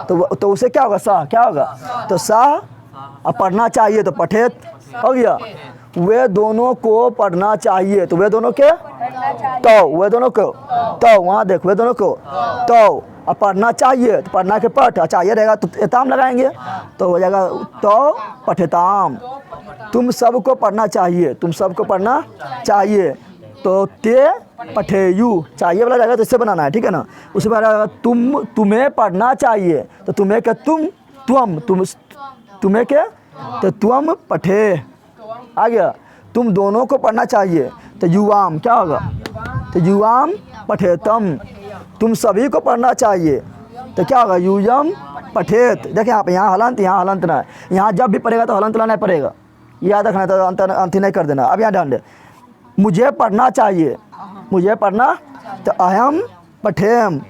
तो उसे क्या होगा? सा, क्या होगा? तो सा। अब पढ़ना चाहिए तो पठेत हो गया। वे दोनों को पढ़ना चाहिए, तो वे दोनों के तो, वे दोनों को तो, वहाँ देख, वे दोनों को तो। अब पढ़ना चाहिए तो पढ़ना के पठ, चाहिए रहेगा तो एताम लगाएंगे, तो हो जाएगा तो पठेताम। तुम सबको पढ़ना चाहिए, तुम सबको पढ़ना चाहिए, तो ते पठेयु, चाहिए वाला रहेगा तो इससे बनाना है, ठीक है ना। उसके बाद तुम्हें पढ़ना चाहिए, तो तुम्हें के तुम्हें के तो तुम पठे आ गया। तुम दोनों को पढ़ना चाहिए तो युवाम, क्या होगा? तो युवाम पठेतम। तुम सभी को पढ़ना चाहिए तो क्या होगा? यूयम पठेत। देखिए यहाँ हलंत, यहाँ हलंत ना है, यहाँ जब भी पढ़ेगा तो हलंत लाना पड़ेगा, याद रखना, तो अंत नहीं कर देना। अब यहाँ ध्यान दे, मुझे पढ़ना चाहिए, मुझे पढ़ना तो अहम पठेम,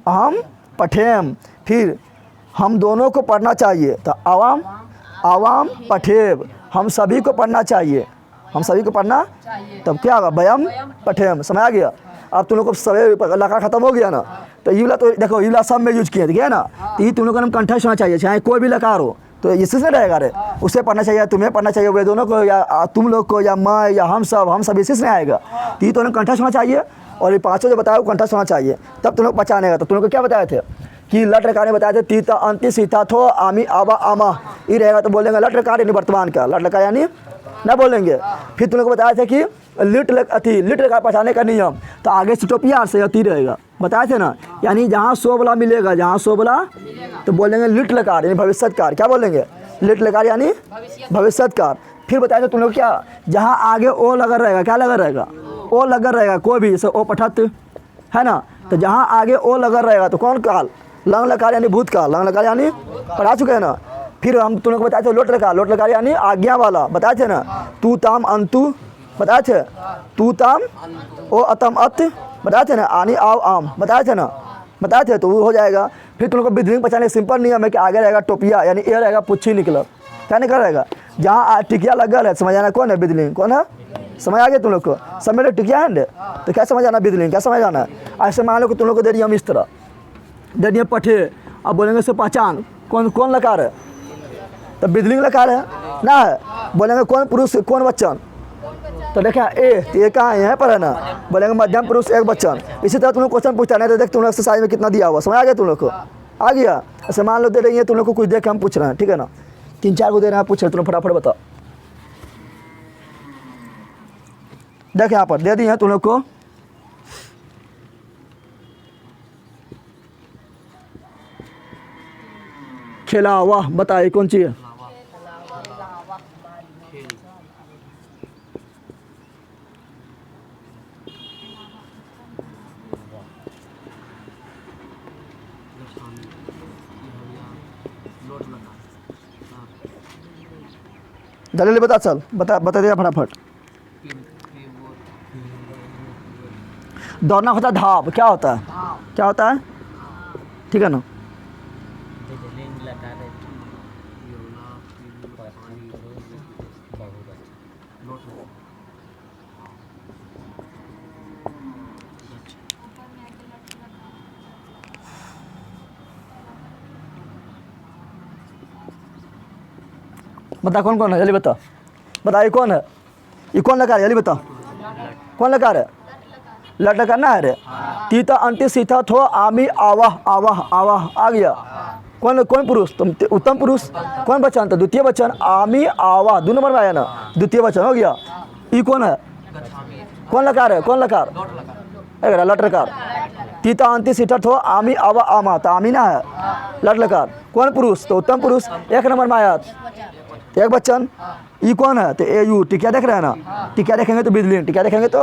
अहम पठेम। फिर हम दोनों को पढ़ना चाहिए तो अवाम, अवाम पठेब। हम सभी को पढ़ना चाहिए, हम सभी को पढ़ना, तब क्या होगा? वयम पठेम। समझ आ गया? अब तुम लोग को सभी लकार खत्म हो गया ना, तो यूला तो देखो यूला सब में यूज किया है ना, तो ये तुम लोग का नाम कंठस्थ होना चाहिए, चाहे कोई भी लकार हो तो इससे से रहेगा रे। उसे पढ़ना चाहिए, तुम्हें पढ़ना चाहिए, वे दोनों को, या तुम लोग को, या मैं, या हम सब इसी से आएगा। तो ये तो कंठस्थ होना चाहिए, और ये पाँचों जो बताया वो कंठस्थ होना चाहिए, तब तुम लोग पहचानेगा। तो तुम लोग को क्या बताए थे कि लट लकार ने बताए थे? तीता अंति सीता थो आमी आवा आमा, ये रहेगा तो बोलेंगे लट लकार यानी वर्तमान का, लट लकार यानी ना बोलेंगे। फिर तुम लोग को बताया था कि लिट लकार पहचाने का नियम, तो आगे सिटोपिया से अति रहेगा, बताए थे ना। यानी जहाँ सो वाला मिलेगा, जहाँ सो वाला तो बोलेंगे लिट लकार यानी भविष्यत्कार, क्या बोलेंगे? लिट लकार यानी भविष्यत्कार। फिर बताया था तुम लोग क्या, जहाँ आगे ओ लगा रहेगा, क्या लगा रहेगा? ओ लगा रहेगा, कोई भी, जैसे ओ पठत है ना, तो जहाँ आगे ओ लगा रहेगा तो कौन काल? लंग लकार यानी भूतकाल, लंग लकार यानी पढ़ा चुके हैं ना। फिर हम तुम लोग को बताए थे लोट लकार यानी आज्ञा वाला, बताए थे ना। तू ताम अंतु बताए थे, तू ताम ओ अतम अत बताए थे ना, आनी आव आम बताए थे ना, बताए थे, तो वो हो जाएगा। फिर तुम लोग को बिदलिंग पहचाने सिंपल नियम है कि आगे रहेगा टोपिया यानी ए रहेगा पुच्छी निकलब, क्या निकल रहेगा? जहाँ टिकिया लगा है, समझ आना कौन है? बिदलिंग कौन है? समझ आ गया तुम लोग को? सब मेरे टिकिया है तो क्या समझ आना बिजली, क्या समझ आना? ऐसे मान लो कि तुम लोग को दे दिया हम इस तरह, दे दिए पठे, अब बोलेंगे से पहचान कौन कौन लकार है, तो बिजली लकार है ना है। बोलेंगे कौन पुरुष कौन वचन, तो देखें ये कहाँ यहाँ पर है ना, बोलेंगे मध्यम पुरुष एक वचन। इसी तरह तुम लोग क्वेश्चन पूछता नहीं तो देख तुम लोग एक्सरसाइज में कितना दिया हुआ, समझ आ गया तुम लोग को? आ गया? ऐसे मान लो दे रही है तुम लोग को कुछ देख के हम पूछ रहे हैं, ठीक है ना, 3-4 को दे रहे हैं, पूछ रहे तुम फटाफट बताओ। देख यहाँ पर दे दी है तुम लोग को, खिलावा, बताइए कौन सी है? दलील बता, चल बता दिया फटाफट। दौड़ना होता है धाप, क्या होता है? क्या होता है? ठीक है ना? बता कौन कौन है, जल्दी बता, बताइए कौन है? ये कौन लकार है, जल्दी बता, कौन लकार है? लट करना है रे। तीता अंति सीता थो आमी आवाह आवाह आवाह, आ गया। कौन कौन पुरुष? तुम उत्तम पुरुष। कौन वचन? तो द्वितीय वचन, आमी आवाह 2 नंबर में आया ना, द्वितीय वचन हो गया। ये कौन है? कौन लकार है? कौन लकार? लट लकार। तीता अंति सीता थो आमी आवा आमा, तो आमी ना है, लट लकार। कौन पुरुष? तो उत्तम पुरुष 1 नंबर में आया, एक बच्चन। ई कौन है? तो ए यू, टिकिया देख रहे हैं ना, टिकिया देखेंगे तो बिजली, टिकिया देखेंगे तो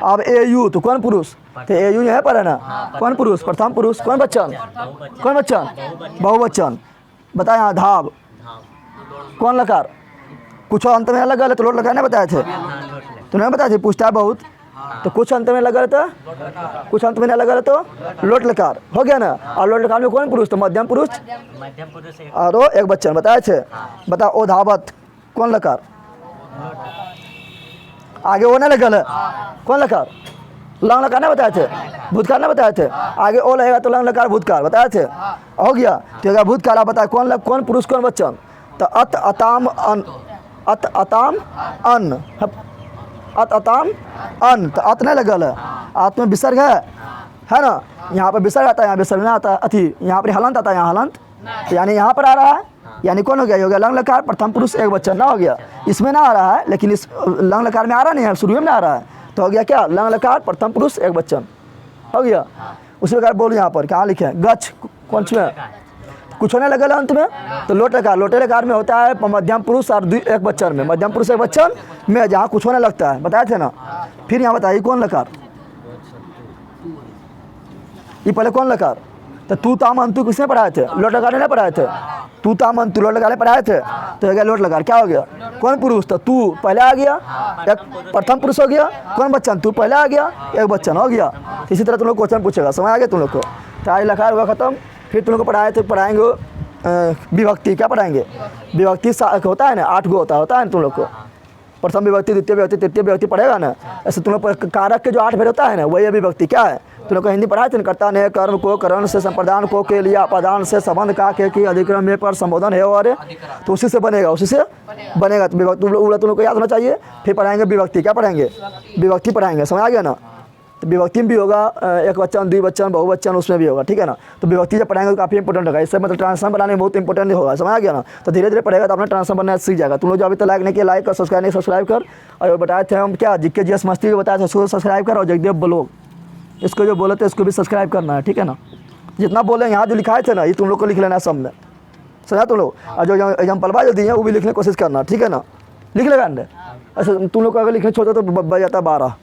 अब ए यू, तो कौन पुरुष? तो ए यू यहाँ पर है ना, कौन पुरुष? प्रथम पुरुष। कौन बच्चन? कौन बच्चन? बहुवचन। बताए यहाँ धाव, कौन लकार? कुछ अंत में अलग है तो लोट लकार नहीं बताए थे, तो नहीं बताए थे, पूछता है बहुत, तो कुछ अंत में लगा रहता, कुछ अंत में नहीं लगा रहता तो लोट लकार हो गया ना। और लोट लकार में कौन पुरुष? तो मध्यम पुरुष और एक बच्चन बताए थे। बता ओ धावत, कौन लकार? आगे वो नहीं लगल है, कौन लकार? लंग लकार नहीं बताए थे, भूतकाल नहीं बताए थे। आगे ओ लगेगा तो लंग लकार भूतकाल बताए थे, हो गया। तो भूतकाल बताए कौन पुरुष कौन बच्चन? तो अत अताम अन, अत अताम अन, अत अताम अन, तो अत नहीं लगल है, आत में विसर्ग है ना, यहाँ पर विसर्ग आता है, यहाँ विसर्ग नहीं आता है, अति यहाँ पर हलंत आता है, यहाँ हलंत, तो यानी यहाँ पर आ रहा है, यानी कौन हो गया? हो गया लंग लकार प्रथम पुरुष एक बच्चन ना, हो गया। इसमें ना आ रहा है, लेकिन इस लंग लकार में आ रहा नहीं है, शुरू में ना आ रहा है, तो हो गया क्या? लंग लकार प्रथम पुरुष एक बच्चन, हो गया। उसी प्रकार बोलो यहाँ पर कहाँ लिखे हैं? गच्छ, कौन में? कुछ होने लगा अंत में, तो लोट लकार, लोटे लकार में होता है मध्यम पुरुष और एक बच्चन में, मध्यम पुरुष एक बच्चन में जहाँ कुछ होने लगता है, बताए थे ना। फिर यहाँ बताइए कौन लकार? ये पहले कौन लकार? तो तू ताम अंतु किसने पढ़ाए थे? लोट लकार ने पढ़ाए थे, तू ताम अंतु लोट लकार पढ़ाए थे, तो हो गया लोट लकार। क्या हो गया? कौन पुरुष? तो तू पहले आ गया, एक प्रथम पुरुष हो गया। कौन बच्चन? तू पहले आ गया, एक बच्चन हो गया। इसी तरह तुम लोग क्वेश्चन पूछेगा, समझ आ गया तुम लोग को? तो आज लकार हुआ खत्म। फिर तुम लोग को पढ़ाए थे, पढ़ाएंगे विभक्ति, क्या पढ़ाएंगे? विभक्ति होता है ना, 8 गो होता है ना तुम लोग को, प्रथम विभक्ति, द्वितीय विभक्ति, तृतीय विभक्ति पढ़ेगा ना। ऐसे तुम लोग कारक के जो 8 भेद होता है ना, वही विभक्ति क्या है? तुम लोग को हिंदी पढ़ाए थे ना, कर्ता ने कर्म को, करण से, संप्रदान को, के लिए, अपादान से, संबंध का के की, अधिक्रम में पर, संबोधन है और, तो उसी से बनेगा, उसी से बनेगा। तो विभक्ति तुम लोग को याद होना चाहिए। फिर पढ़ाएंगे विभक्ति, क्या पढ़ाएंगे? विभक्ति पढ़ाएंगे, समझ आ गया ना। तो विभक्ति में भी होगा एक बच्चन, द्विवचन, बहुवचन, उसमें भी होगा, ठीक है ना। तो विभक्ति जब पढ़ाएंगे तो काफ़ी इंपॉर्टेंट होगा, इससे मतलब ट्रांसफॉर्म बनाने में बहुत इंपॉर्टेंट होगा, समझ आ गया ना। तो धीरे धीरे पढ़ेगा तो अपना ट्रांसफॉर्म बनना सीख जाएगा। तुम लोग जो अभी तक लाइक नहीं किया, लाइक कर, सब्सक्राइब नहीं सब्सक्राइब कर। और बताए थे हम क्या जीके जीएस मस्ती को बताए थे, उसको सब्सक्राइब कर। और जगदेव ब्लॉग इसको जो बोले थे इसको भी सब्सक्राइब करना है, ठीक है ना। जितना बोले यहाँ जो लिखाए थे ना, ये तुम लोग को लिख लेना सब में, समझा तुम लोग। और जो एग्जाम्पल जो दिए वो भी लिखने की कोशिश करना, ठीक है ना। लिख लेगा अंडे, ऐसे तुम लोग को अगर लिखने छोड़ो तो बज जाता 12।